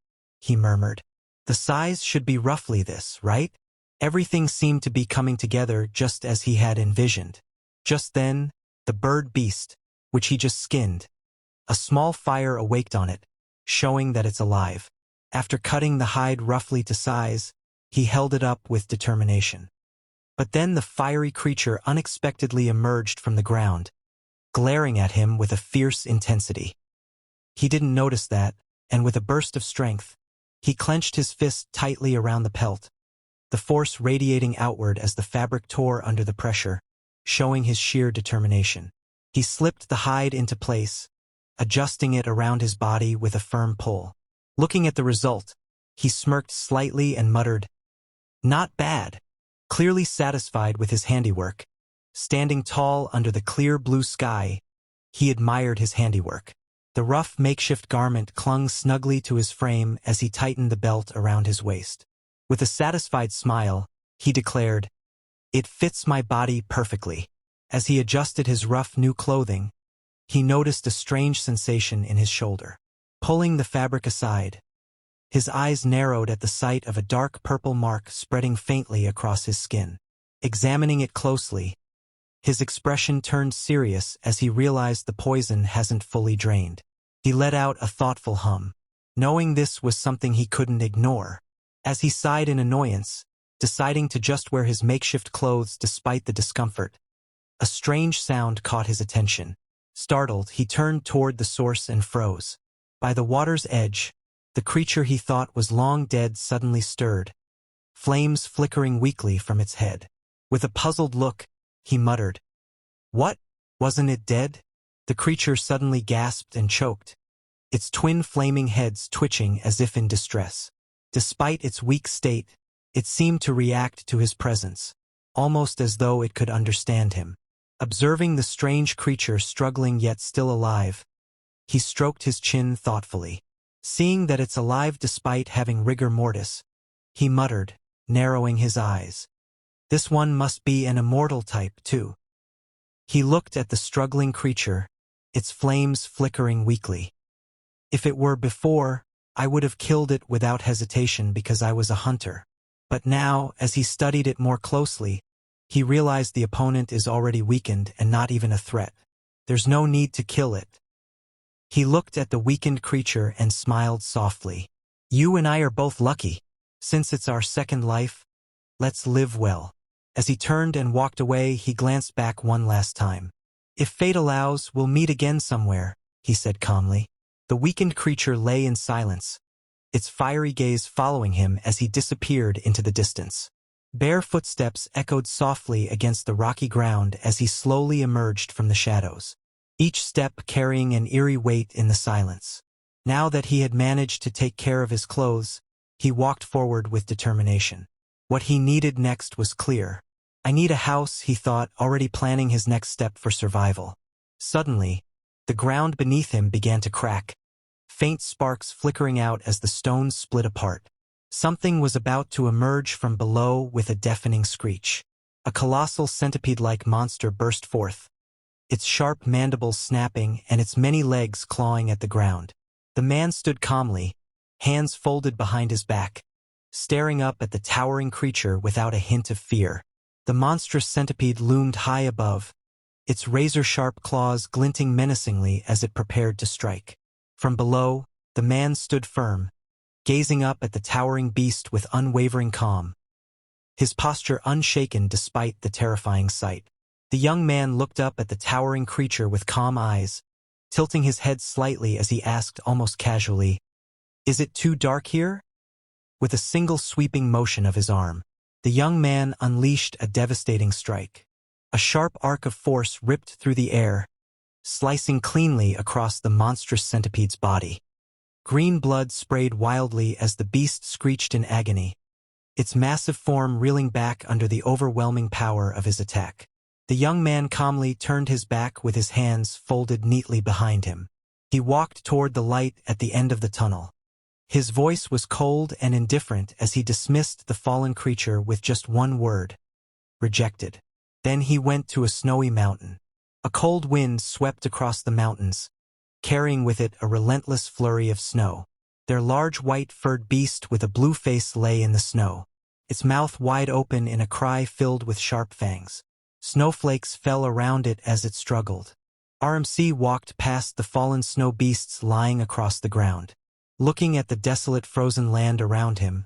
he murmured. "The size should be roughly this, right?" Everything seemed to be coming together just as he had envisioned. Just then, the bird beast, which he just skinned, a small fire awaked on it, showing that it's alive. After cutting the hide roughly to size, he held it up with determination. But then the fiery creature unexpectedly emerged from the ground, glaring at him with a fierce intensity. He didn't notice that, and with a burst of strength, he clenched his fist tightly around the pelt, the force radiating outward as the fabric tore under the pressure, showing his sheer determination. He slipped the hide into place, adjusting it around his body with a firm pull. Looking at the result, he smirked slightly and muttered, "Not bad." Clearly satisfied with his handiwork, standing tall under the clear blue sky, he admired his handiwork. The rough makeshift garment clung snugly to his frame as he tightened the belt around his waist. With a satisfied smile, he declared, "It fits my body perfectly." As he adjusted his rough new clothing, he noticed a strange sensation in his shoulder. Pulling the fabric aside, his eyes narrowed at the sight of a dark purple mark spreading faintly across his skin. Examining it closely, his expression turned serious as he realized the poison hasn't fully drained. He let out a thoughtful hum, knowing this was something he couldn't ignore. As he sighed in annoyance, deciding to just wear his makeshift clothes despite the discomfort, a strange sound caught his attention. Startled, he turned toward the source and froze. By the water's edge, the creature he thought was long dead suddenly stirred, flames flickering weakly from its head. With a puzzled look, he muttered, "What? Wasn't it dead?" The creature suddenly gasped and choked, its twin flaming heads twitching as if in distress. Despite its weak state, it seemed to react to his presence, almost as though it could understand him. Observing the strange creature struggling yet still alive, he stroked his chin thoughtfully. Seeing that it's alive despite having rigor mortis, he muttered, narrowing his eyes, "This one must be an immortal type, too." He looked at the struggling creature, its flames flickering weakly. "If it were before, I would have killed it without hesitation because I was a hunter. But now, as he studied it more closely, he realized the opponent is already weakened and not even a threat. There's no need to kill it." He looked at the weakened creature and smiled softly. "You and I are both lucky. Since it's our second life, let's live well." As he turned and walked away, he glanced back one last time. "If fate allows, we'll meet again somewhere," he said calmly. The weakened creature lay in silence, its fiery gaze following him as he disappeared into the distance. Bare footsteps echoed softly against the rocky ground as he slowly emerged from the shadows, each step carrying an eerie weight in the silence. Now that he had managed to take care of his clothes, he walked forward with determination. What he needed next was clear. "I need a house," he thought, already planning his next step for survival. Suddenly, the ground beneath him began to crack, faint sparks flickering out as the stones split apart. Something was about to emerge from below with a deafening screech. A colossal centipede-like monster burst forth, its sharp mandibles snapping and its many legs clawing at the ground. The man stood calmly, hands folded behind his back, staring up at the towering creature without a hint of fear. The monstrous centipede loomed high above, its razor-sharp claws glinting menacingly as it prepared to strike. From below, the man stood firm, gazing up at the towering beast with unwavering calm, his posture unshaken despite the terrifying sight. The young man looked up at the towering creature with calm eyes, tilting his head slightly as he asked almost casually, "Is it too dark here?" With a single sweeping motion of his arm, the young man unleashed a devastating strike. A sharp arc of force ripped through the air, slicing cleanly across the monstrous centipede's body. Green blood sprayed wildly as the beast screeched in agony, its massive form reeling back under the overwhelming power of his attack. The young man calmly turned his back with his hands folded neatly behind him. He walked toward the light at the end of the tunnel. His voice was cold and indifferent as he dismissed the fallen creature with just one word: rejected. Then he went to a snowy mountain. A cold wind swept across the mountains, carrying with it a relentless flurry of snow. Their large white-furred beast with a blue face lay in the snow, its mouth wide open in a cry filled with sharp fangs. Snowflakes fell around it as it struggled. RMC walked past the fallen snow beasts lying across the ground. Looking at the desolate frozen land around him,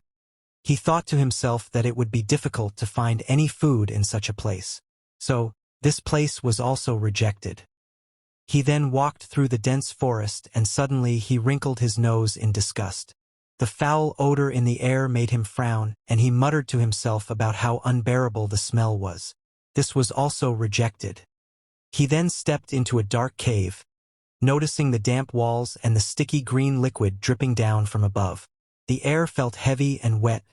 he thought to himself that it would be difficult to find any food in such a place. So, this place was also rejected. He then walked through the dense forest and suddenly he wrinkled his nose in disgust. The foul odor in the air made him frown, and he muttered to himself about how unbearable the smell was. This was also rejected. He then stepped into a dark cave, noticing the damp walls and the sticky green liquid dripping down from above. The air felt heavy and wet,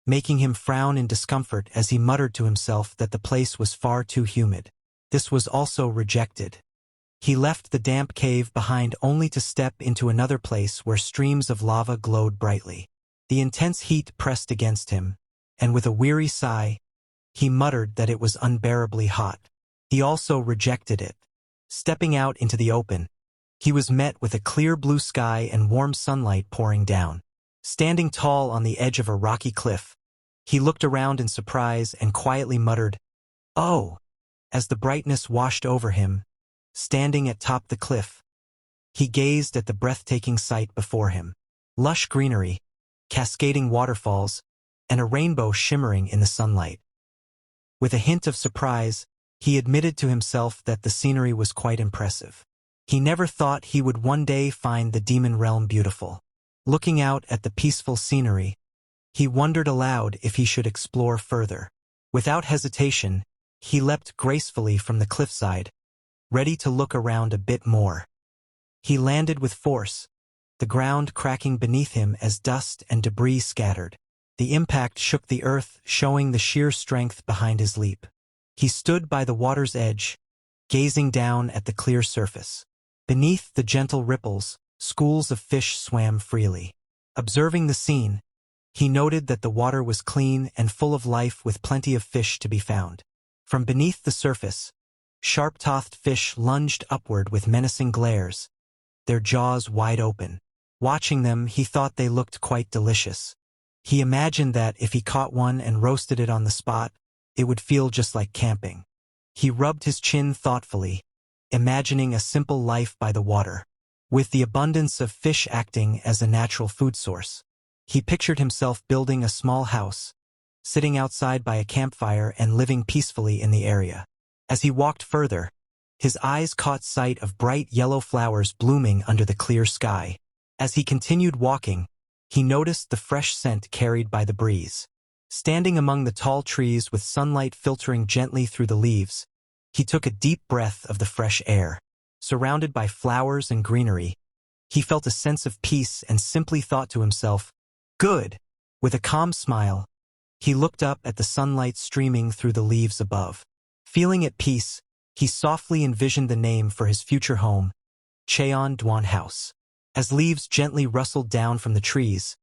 making him frown in discomfort as he muttered to himself that the place was far too humid. This was also rejected. He left the damp cave behind only to step into another place where streams of lava glowed brightly. The intense heat pressed against him, and with a weary sigh, he muttered that it was unbearably hot. He also rejected it. Stepping out into the open, he was met with a clear blue sky and warm sunlight pouring down. Standing tall on the edge of a rocky cliff, he looked around in surprise and quietly muttered, "Oh!" as the brightness washed over him. Standing atop the cliff, he gazed at the breathtaking sight before him. Lush greenery, cascading waterfalls, and a rainbow shimmering in the sunlight. With a hint of surprise, he admitted to himself that the scenery was quite impressive. He never thought he would one day find the demon realm beautiful. Looking out at the peaceful scenery, he wondered aloud if he should explore further. Without hesitation, he leapt gracefully from the cliffside, ready to look around a bit more. He landed with force, the ground cracking beneath him as dust and debris scattered. The impact shook the earth, showing the sheer strength behind his leap. He stood by the water's edge, gazing down at the clear surface. Beneath the gentle ripples, schools of fish swam freely. Observing the scene, he noted that the water was clean and full of life with plenty of fish to be found. From beneath the surface, sharp-toothed fish lunged upward with menacing glares, their jaws wide open. Watching them, he thought they looked quite delicious. He imagined that if he caught one and roasted it on the spot, it would feel just like camping. He rubbed his chin thoughtfully, imagining a simple life by the water, with the abundance of fish acting as a natural food source. He pictured himself building a small house, sitting outside by a campfire and living peacefully in the area. As he walked further, his eyes caught sight of bright yellow flowers blooming under the clear sky. As he continued walking, he noticed the fresh scent carried by the breeze. Standing among the tall trees with sunlight filtering gently through the leaves, he took a deep breath of the fresh air. Surrounded by flowers and greenery, he felt a sense of peace and simply thought to himself, "Good." With a calm smile, he looked up at the sunlight streaming through the leaves above. Feeling at peace, he softly envisioned the name for his future home, Cheon Dwan House. As leaves gently rustled down from the trees,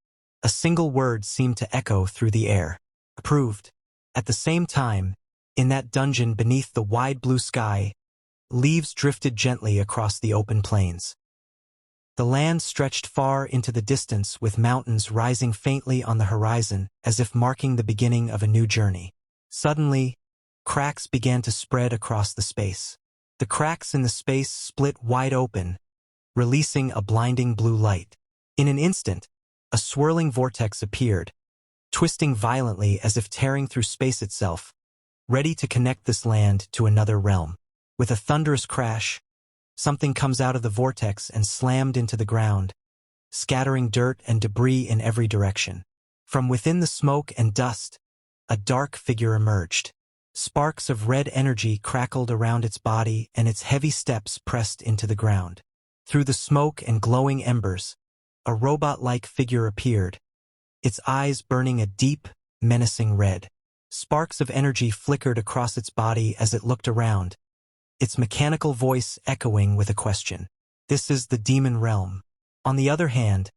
a single word seemed to echo through the air: approved. At the same time, in that dungeon beneath the wide blue sky, leaves drifted gently across the open plains. The land stretched far into the distance with mountains rising faintly on the horizon as if marking the beginning of a new journey. Suddenly, cracks began to spread across the space. The cracks in the space split wide open, releasing a blinding blue light. In an instant, a swirling vortex appeared, twisting violently as if tearing through space itself, ready to connect this land to another realm. With a thunderous crash, something comes out of the vortex and slammed into the ground, scattering dirt and debris in every direction. From within the smoke and dust, a dark figure emerged. Sparks of red energy crackled around its body and its heavy steps pressed into the ground. Through the smoke and glowing embers, a robot-like figure appeared, its eyes burning a deep, menacing red. Sparks of energy flickered across its body as it looked around, its mechanical voice echoing with a question. This is the demon realm. On the other hand,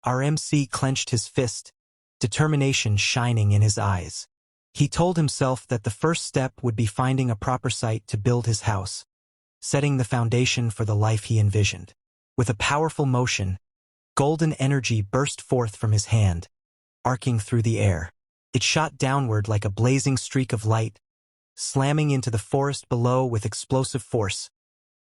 our MC clenched his fist, determination shining in his eyes. He told himself that the first step would be finding a proper site to build his house, setting the foundation for the life he envisioned. With a powerful motion, golden energy burst forth from his hand, arcing through the air. It shot downward like a blazing streak of light, slamming into the forest below with explosive force,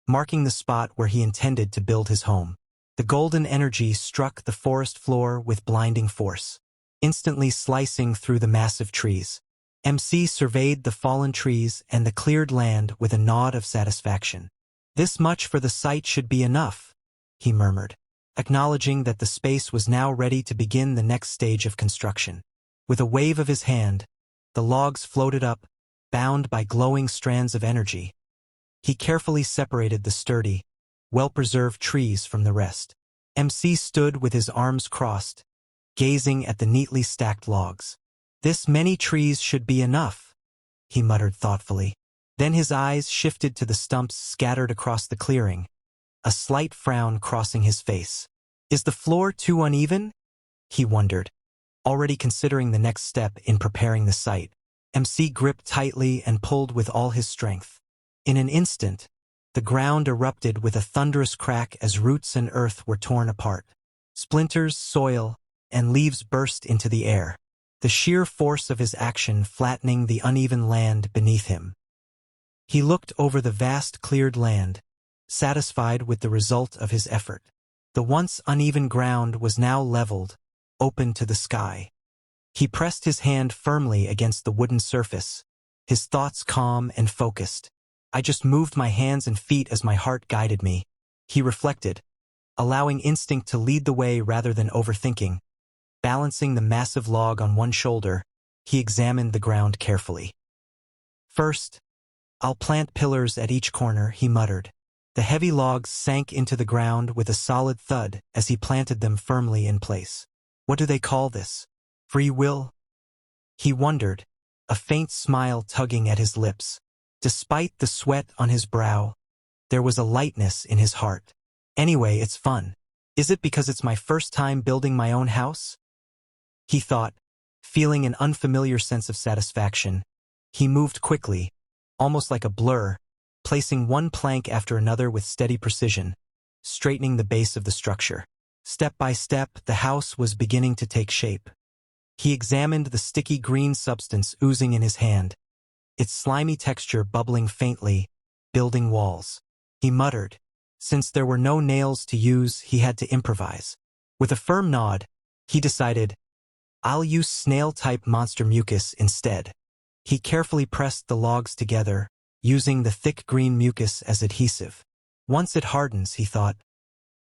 marking the spot where he intended to build his home. The golden energy struck the forest floor with blinding force, instantly slicing through the massive trees. MC surveyed the fallen trees and the cleared land with a nod of satisfaction. This much for the site should be enough, he murmured, acknowledging that the space was now ready to begin the next stage of construction. With a wave of his hand, the logs floated up, bound by glowing strands of energy. He carefully separated the sturdy, well-preserved trees from the rest. MC stood with his arms crossed, gazing at the neatly stacked logs. This many trees should be enough, he muttered thoughtfully. Then his eyes shifted to the stumps scattered across the clearing, a slight frown crossing his face. Is the floor too uneven? He wondered, already considering the next step in preparing the site. MC gripped tightly and pulled with all his strength. In an instant, the ground erupted with a thunderous crack as roots and earth were torn apart. Splinters, soil, and leaves burst into the air, the sheer force of his action flattening the uneven land beneath him. He looked over the vast cleared land, satisfied with the result of his effort. The once uneven ground was now leveled, open to the sky. He pressed his hand firmly against the wooden surface, his thoughts calm and focused. I just moved my hands and feet as my heart guided me, he reflected, allowing instinct to lead the way rather than overthinking. Balancing the massive log on one shoulder, he examined the ground carefully. First, I'll plant pillars at each corner, he muttered. The heavy logs sank into the ground with a solid thud as he planted them firmly in place. What do they call this? Free will? He wondered, a faint smile tugging at his lips. Despite the sweat on his brow, there was a lightness in his heart. Anyway, it's fun. Is it because it's my first time building my own house? He thought, feeling an unfamiliar sense of satisfaction. He moved quickly, almost like a blur, placing one plank after another with steady precision, straightening the base of the structure. Step by step, the house was beginning to take shape. He examined the sticky green substance oozing in his hand, its slimy texture bubbling faintly, building walls. He muttered. Since there were no nails to use, he had to improvise. With a firm nod, he decided, I'll use snail-type monster mucus instead. He carefully pressed the logs together, using the thick green mucus as adhesive. Once it hardens, he thought,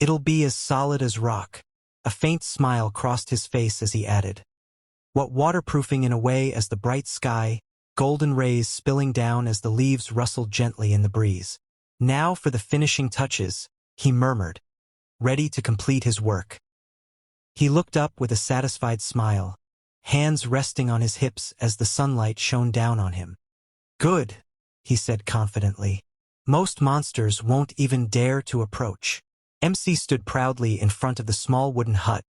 it'll be as solid as rock. A faint smile crossed his face as he added, what waterproofing in a way as the bright sky, golden rays spilling down as the leaves rustled gently in the breeze. Now for the finishing touches, he murmured, ready to complete his work. He looked up with a satisfied smile, hands resting on his hips as the sunlight shone down on him. Good, he said confidently. Most monsters won't even dare to approach. MC stood proudly in front of the small wooden hut,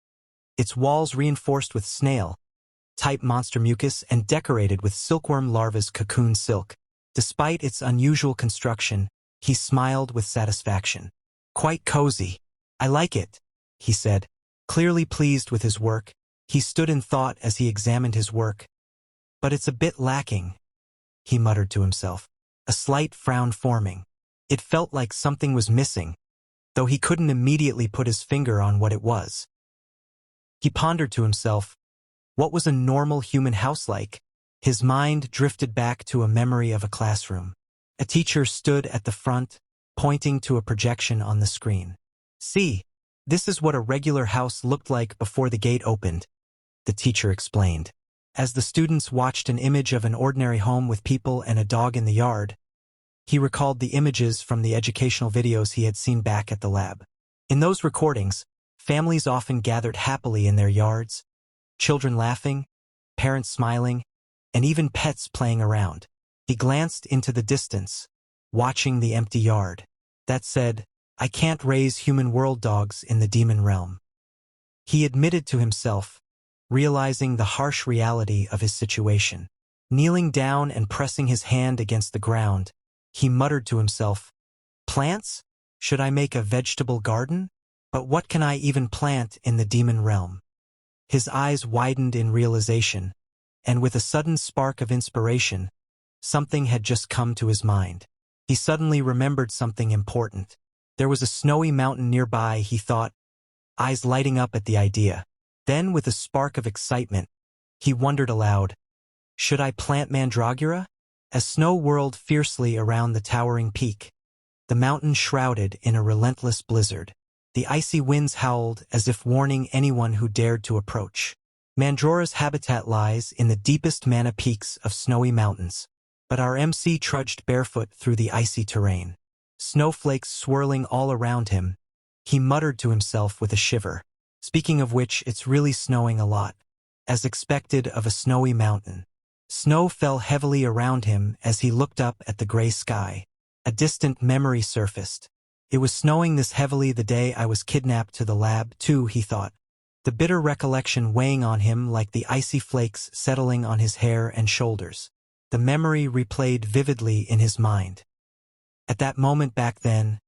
its walls reinforced with snail-type monster mucus and decorated with silkworm larva's cocoon silk. Despite its unusual construction, he smiled with satisfaction. Quite cozy. I like it, he said. Clearly pleased with his work, he stood in thought as he examined his work. But it's a bit lacking, he muttered to himself, a slight frown forming. It felt like something was missing, though he couldn't immediately put his finger on what it was. He pondered to himself, what was a normal human house like? His mind drifted back to a memory of a classroom. A teacher stood at the front, pointing to a projection on the screen. "See, this is what a regular house looked like before the gate opened," the teacher explained. As the students watched an image of an ordinary home with people and a dog in the yard, he recalled the images from the educational videos he had seen back at the lab. In those recordings, families often gathered happily in their yards, children laughing, parents smiling, and even pets playing around. He glanced into the distance, watching the empty yard. That said, "I can't raise human world dogs in the demon realm," he admitted to himself, realizing the harsh reality of his situation. Kneeling down and pressing his hand against the ground, he muttered to himself, "Plants? Should I make a vegetable garden? But what can I even plant in the demon realm?" His eyes widened in realization, and with a sudden spark of inspiration, something had just come to his mind. He suddenly remembered something important. There was a snowy mountain nearby, he thought, eyes lighting up at the idea. Then, with a spark of excitement, he wondered aloud, "Should I plant mandragora?" As snow whirled fiercely around the towering peak, the mountain shrouded in a relentless blizzard. The icy winds howled as if warning anyone who dared to approach. Mandragora's habitat lies in the deepest mana peaks of snowy mountains, but our MC trudged barefoot through the icy terrain. Snowflakes swirling all around him, he muttered to himself with a shiver. Speaking of which, it's really snowing a lot. As expected of a snowy mountain. Snow fell heavily around him as he looked up at the gray sky. A distant memory surfaced. It was snowing this heavily the day I was kidnapped to the lab, too, he thought. The bitter recollection weighing on him like the icy flakes settling on his hair and shoulders. The memory replayed vividly in his mind. At that moment back then,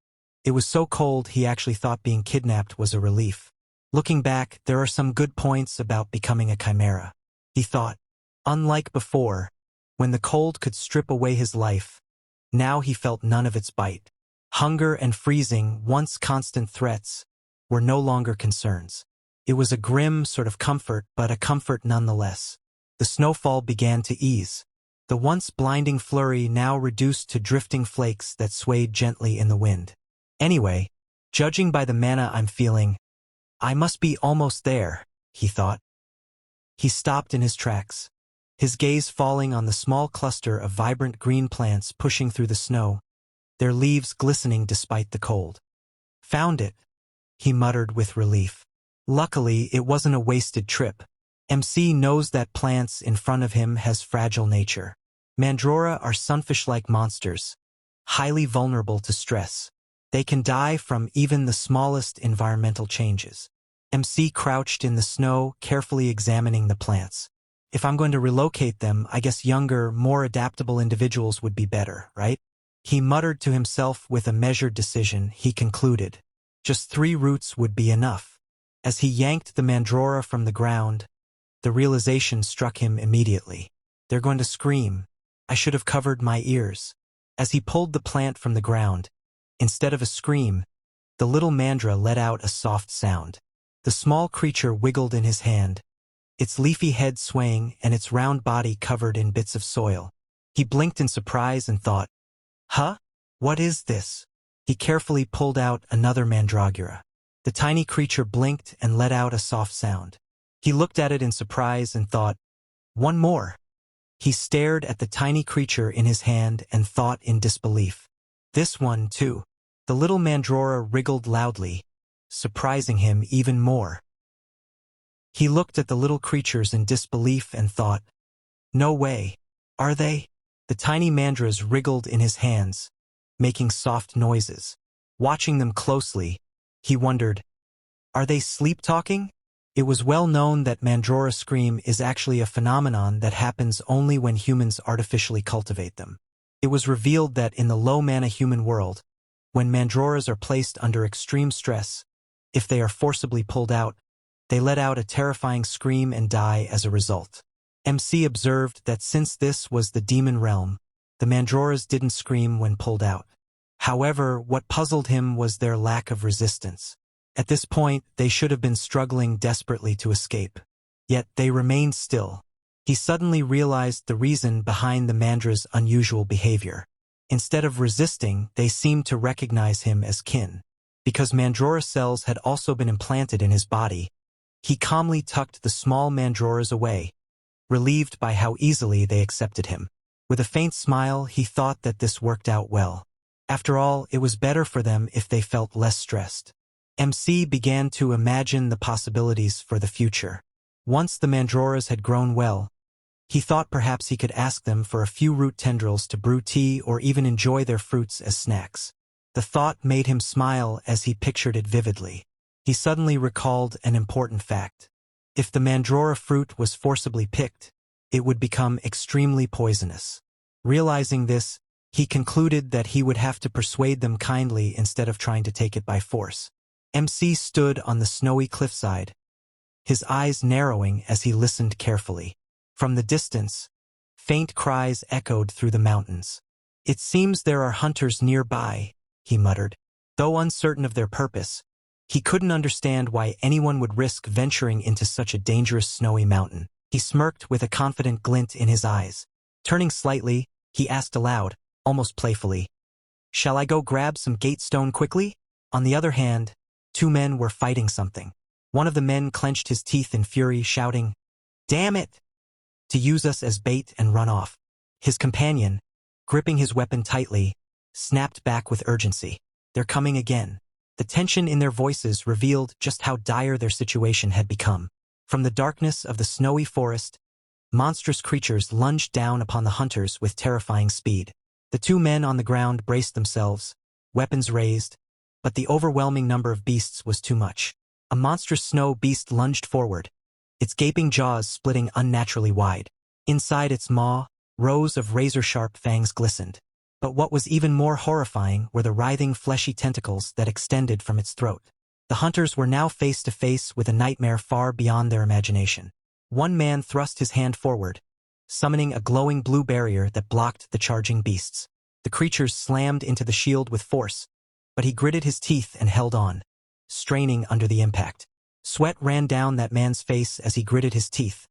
it was so cold he actually thought being kidnapped was a relief. Looking back, there are some good points about becoming a chimera, he thought. Unlike before, when the cold could strip away his life, now he felt none of its bite. Hunger and freezing, once constant threats, were no longer concerns. It was a grim sort of comfort, but a comfort nonetheless. The snowfall began to ease. The once blinding flurry now reduced to drifting flakes that swayed gently in the wind. Anyway, judging by the mana I'm feeling, I must be almost there, he thought. He stopped in his tracks, his gaze falling on the small cluster of vibrant green plants pushing through the snow, their leaves glistening despite the cold. "Found it," he muttered with relief. Luckily, it wasn't a wasted trip. MC knows that plants in front of him has fragile nature. Mandragora are sunfish-like monsters, highly vulnerable to stress. They can die from even the smallest environmental changes. MC crouched in the snow, carefully examining the plants. If I'm going to relocate them, I guess younger, more adaptable individuals would be better, right? He muttered to himself with a measured decision. He concluded, just 3 roots would be enough. As he yanked the mandragora from the ground, the realization struck him immediately. They're going to scream. I should have covered my ears. As he pulled the plant from the ground, instead of a scream, the little mandra let out a soft sound. The small creature wiggled in his hand, its leafy head swaying and its round body covered in bits of soil. He blinked in surprise and thought, "Huh? What is this?" He carefully pulled out another mandragora. The tiny creature blinked and let out a soft sound. He looked at it in surprise and thought, "One more." He stared at the tiny creature in his hand and thought in disbelief. This one, too. The little mandragora wriggled loudly, surprising him even more. He looked at the little creatures in disbelief and thought, "No way. Are they?" The tiny mandras wriggled in his hands, making soft noises. Watching them closely, he wondered, are they sleep-talking? It was well known that mandragora scream is actually a phenomenon that happens only when humans artificially cultivate them. It was revealed that in the low-mana human world, when mandragoras are placed under extreme stress, if they are forcibly pulled out, they let out a terrifying scream and die as a result. MC observed that since this was the demon realm, the mandragoras didn't scream when pulled out. However, what puzzled him was their lack of resistance. At this point, they should have been struggling desperately to escape. Yet they remained still. He suddenly realized the reason behind the mandra's unusual behavior. Instead of resisting, they seemed to recognize him as kin. Because Mandrora cells had also been implanted in his body, he calmly tucked the small Mandroras away, relieved by how easily they accepted him. With a faint smile, he thought that this worked out well. After all, it was better for them if they felt less stressed. MC began to imagine the possibilities for the future. Once the Mandroras had grown well, he thought perhaps he could ask them for a few root tendrils to brew tea or even enjoy their fruits as snacks. The thought made him smile as he pictured it vividly. He suddenly recalled an important fact. If the Mandrora fruit was forcibly picked, it would become extremely poisonous. Realizing this, he concluded that he would have to persuade them kindly instead of trying to take it by force. MC stood on the snowy cliffside, his eyes narrowing as he listened carefully. From the distance, faint cries echoed through the mountains. "It seems there are hunters nearby," he muttered. Though uncertain of their purpose, he couldn't understand why anyone would risk venturing into such a dangerous snowy mountain. He smirked with a confident glint in his eyes. Turning slightly, he asked aloud, almost playfully, "Shall I go grab some gate stone quickly?" On the other hand, two men were fighting something. One of the men clenched his teeth in fury, shouting, "Damn it!" to use us as bait and run off. His companion, gripping his weapon tightly, snapped back with urgency. "They're coming again." The tension in their voices revealed just how dire their situation had become. From the darkness of the snowy forest, monstrous creatures lunged down upon the hunters with terrifying speed. The two men on the ground braced themselves, weapons raised, but the overwhelming number of beasts was too much. A monstrous snow beast lunged forward, its gaping jaws splitting unnaturally wide. Inside its maw, rows of razor-sharp fangs glistened. But what was even more horrifying were the writhing fleshy tentacles that extended from its throat. The hunters were now face to face with a nightmare far beyond their imagination. One man thrust his hand forward, summoning a glowing blue barrier that blocked the charging beasts. The creatures slammed into the shield with force, but he gritted his teeth and held on, straining under the impact. Sweat ran down that man's face as he gritted his teeth,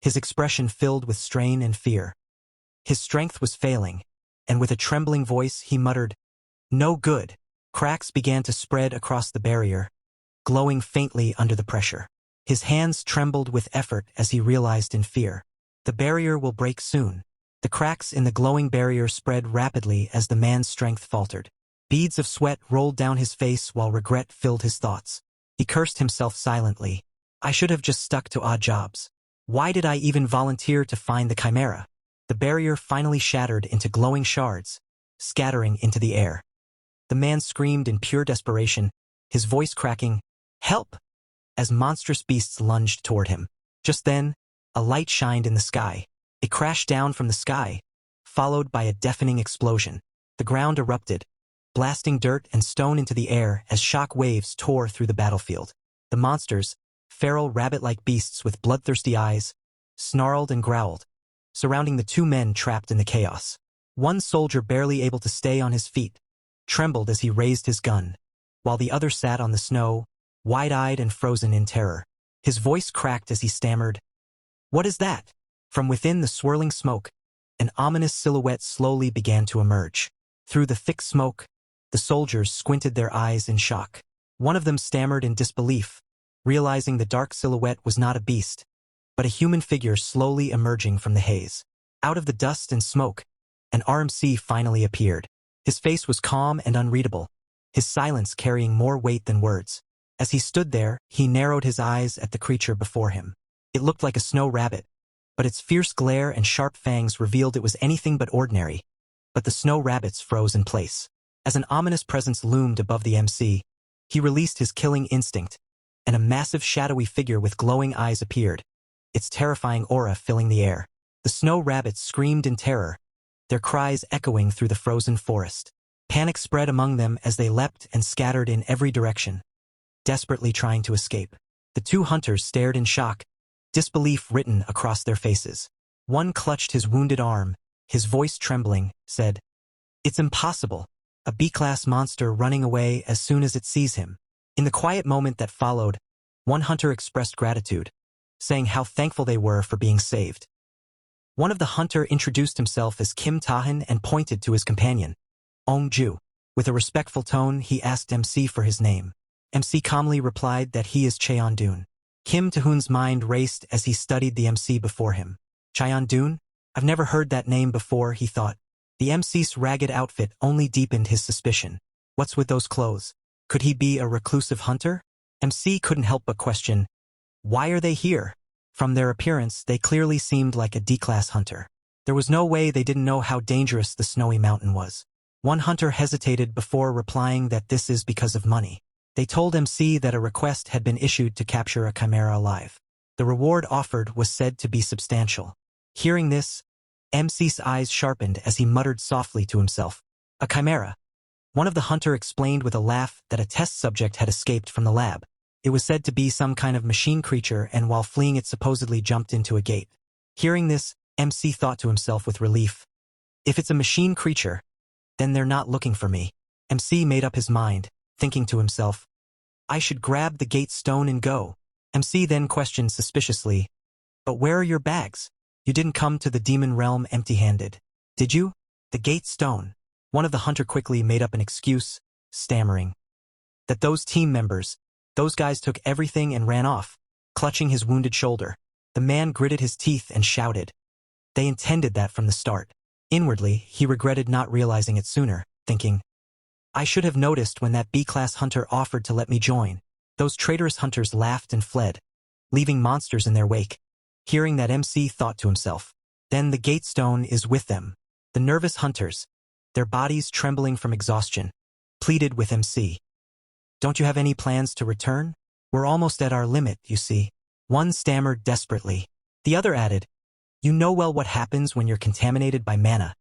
his expression filled with strain and fear. His strength was failing, and with a trembling voice he muttered, "No good." Cracks began to spread across the barrier, glowing faintly under the pressure. His hands trembled with effort as he realized in fear. The barrier will break soon. The cracks in the glowing barrier spread rapidly as the man's strength faltered. Beads of sweat rolled down his face while regret filled his thoughts. He cursed himself silently. "I should have just stuck to odd jobs. Why did I even volunteer to find the chimera?" The barrier finally shattered into glowing shards, scattering into the air. The man screamed in pure desperation, his voice cracking, "Help!" as monstrous beasts lunged toward him. Just then, a light shined in the sky. It crashed down from the sky, followed by a deafening explosion. The ground erupted, blasting dirt and stone into the air as shock waves tore through the battlefield. The monsters, feral rabbit-like beasts with bloodthirsty eyes, snarled and growled, surrounding the two men trapped in the chaos. One soldier, barely able to stay on his feet, trembled as he raised his gun, while the other sat on the snow, wide-eyed and frozen in terror. His voice cracked as he stammered, "What is that?" From within the swirling smoke, an ominous silhouette slowly began to emerge. Through the thick smoke, the soldiers squinted their eyes in shock. One of them stammered in disbelief, realizing the dark silhouette was not a beast, but a human figure slowly emerging from the haze. Out of the dust and smoke, an RMC finally appeared. His face was calm and unreadable, his silence carrying more weight than words. As he stood there, he narrowed his eyes at the creature before him. It looked like a snow rabbit, but its fierce glare and sharp fangs revealed it was anything but ordinary. But the snow rabbits froze in place. As an ominous presence loomed above the MC, he released his killing instinct, and a massive shadowy figure with glowing eyes appeared, its terrifying aura filling the air. The snow rabbits screamed in terror, their cries echoing through the frozen forest. Panic spread among them as they leapt and scattered in every direction, desperately trying to escape. The two hunters stared in shock, disbelief written across their faces. One clutched his wounded arm, his voice trembling, said, "It's impossible. A B-class monster running away as soon as it sees him." In the quiet moment that followed, one hunter expressed gratitude, saying how thankful they were for being saved. One of the hunter introduced himself as Kim Tahan and pointed to his companion, Ong Ju. With a respectful tone, he asked MC for his name. MC calmly replied that he is Cheon-dun. Kim Tahoon's mind raced as he studied the MC before him. Cheon-dun? I've never heard that name before, he thought. The MC's ragged outfit only deepened his suspicion. What's with those clothes? Could he be a reclusive hunter? MC couldn't help but question, why are they here? From their appearance, they clearly seemed like a D-class hunter. There was no way they didn't know how dangerous the snowy mountain was. One hunter hesitated before replying that this is because of money. They told MC that a request had been issued to capture a chimera alive. The reward offered was said to be substantial. Hearing this, MC's eyes sharpened as he muttered softly to himself. A chimera. One of the hunter explained with a laugh that a test subject had escaped from the lab. It was said to be some kind of machine creature, and while fleeing it supposedly jumped into a gate. Hearing this, MC thought to himself with relief. If it's a machine creature, then they're not looking for me. MC made up his mind, thinking to himself, I should grab the gate stone and go. MC then questioned suspiciously, but where are your bags? You didn't come to the demon realm empty-handed, did you? The gate stone. One of the hunter quickly made up an excuse, stammering. That those team members, those guys took everything and ran off, clutching his wounded shoulder. The man gritted his teeth and shouted. They intended that from the start. Inwardly, he regretted not realizing it sooner, thinking, I should have noticed when that B-class hunter offered to let me join. Those traitorous hunters laughed and fled, leaving monsters in their wake. Hearing that, MC thought to himself, then the gate stone is with them. The nervous hunters, their bodies trembling from exhaustion, pleaded with MC. Don't you have any plans to return? We're almost at our limit, you see. One stammered desperately. The other added, you know well what happens when you're contaminated by mana,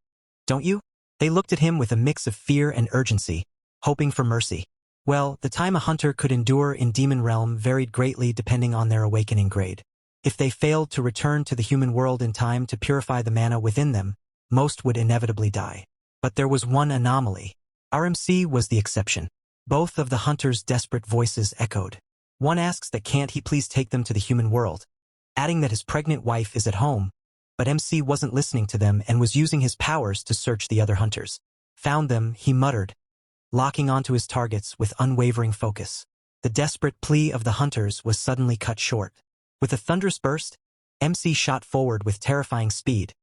don't you? They looked at him with a mix of fear and urgency, hoping for mercy. Well, the time a hunter could endure in Demon Realm varied greatly depending on their awakening grade. If they failed to return to the human world in time to purify the mana within them, most would inevitably die. But there was one anomaly. Our MC was the exception. Both of the hunters' desperate voices echoed. One asks that can't he please take them to the human world, adding that his pregnant wife is at home, but MC wasn't listening to them and was using his powers to search the other hunters. Found them, he muttered, locking onto his targets with unwavering focus. The desperate plea of the hunters was suddenly cut short. With a thunderous burst, MC shot forward with terrifying speed,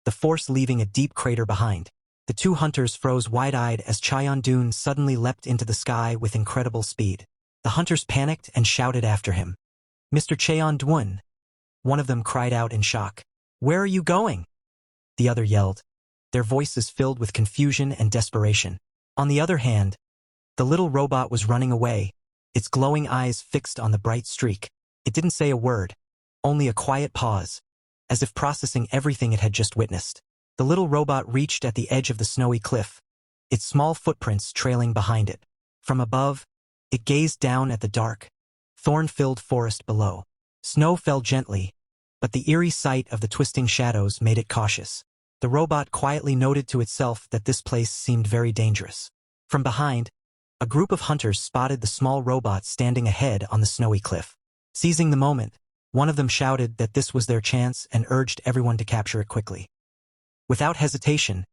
the force leaving a deep crater behind. The two hunters froze wide-eyed as Cheon-dun suddenly leapt into the sky with incredible speed. The hunters panicked and shouted after him. Mr. Cheon-dun! One of them cried out in shock. Where are you going? The other yelled, their voices filled with confusion and desperation. On the other hand, the little robot was running away, its glowing eyes fixed on the bright streak. It didn't say a word, only a quiet pause, as if processing everything it had just witnessed. The little robot reached at the edge of the snowy cliff, its small footprints trailing behind it. From above, it gazed down at the dark, thorn-filled forest below. Snow fell gently, but the eerie sight of the twisting shadows made it cautious. The robot quietly noted to itself that this place seemed very dangerous. From behind, a group of hunters spotted the small robot standing ahead on the snowy cliff. Seizing the moment, one of them shouted that this was their chance and urged everyone to capture it quickly. Without hesitation,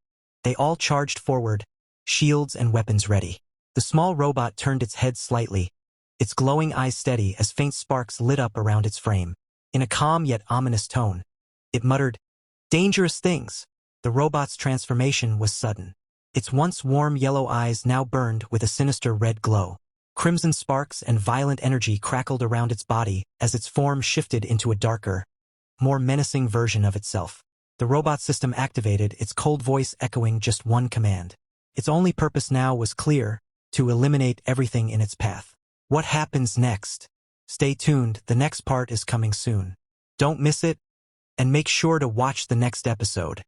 they all charged forward, shields and weapons ready. The small robot turned its head slightly, its glowing eyes steady as faint sparks lit up around its frame. In a calm yet ominous tone, it muttered, dangerous things. The robot's transformation was sudden. Its once warm yellow eyes now burned with a sinister red glow. Crimson sparks and violent energy crackled around its body as its form shifted into a darker, more menacing version of itself. The robot system activated, its cold voice echoing just one command. Its only purpose now was clear, to eliminate everything in its path. What happens next? Stay tuned, the next part is coming soon. Don't miss it, and make sure to watch the next episode.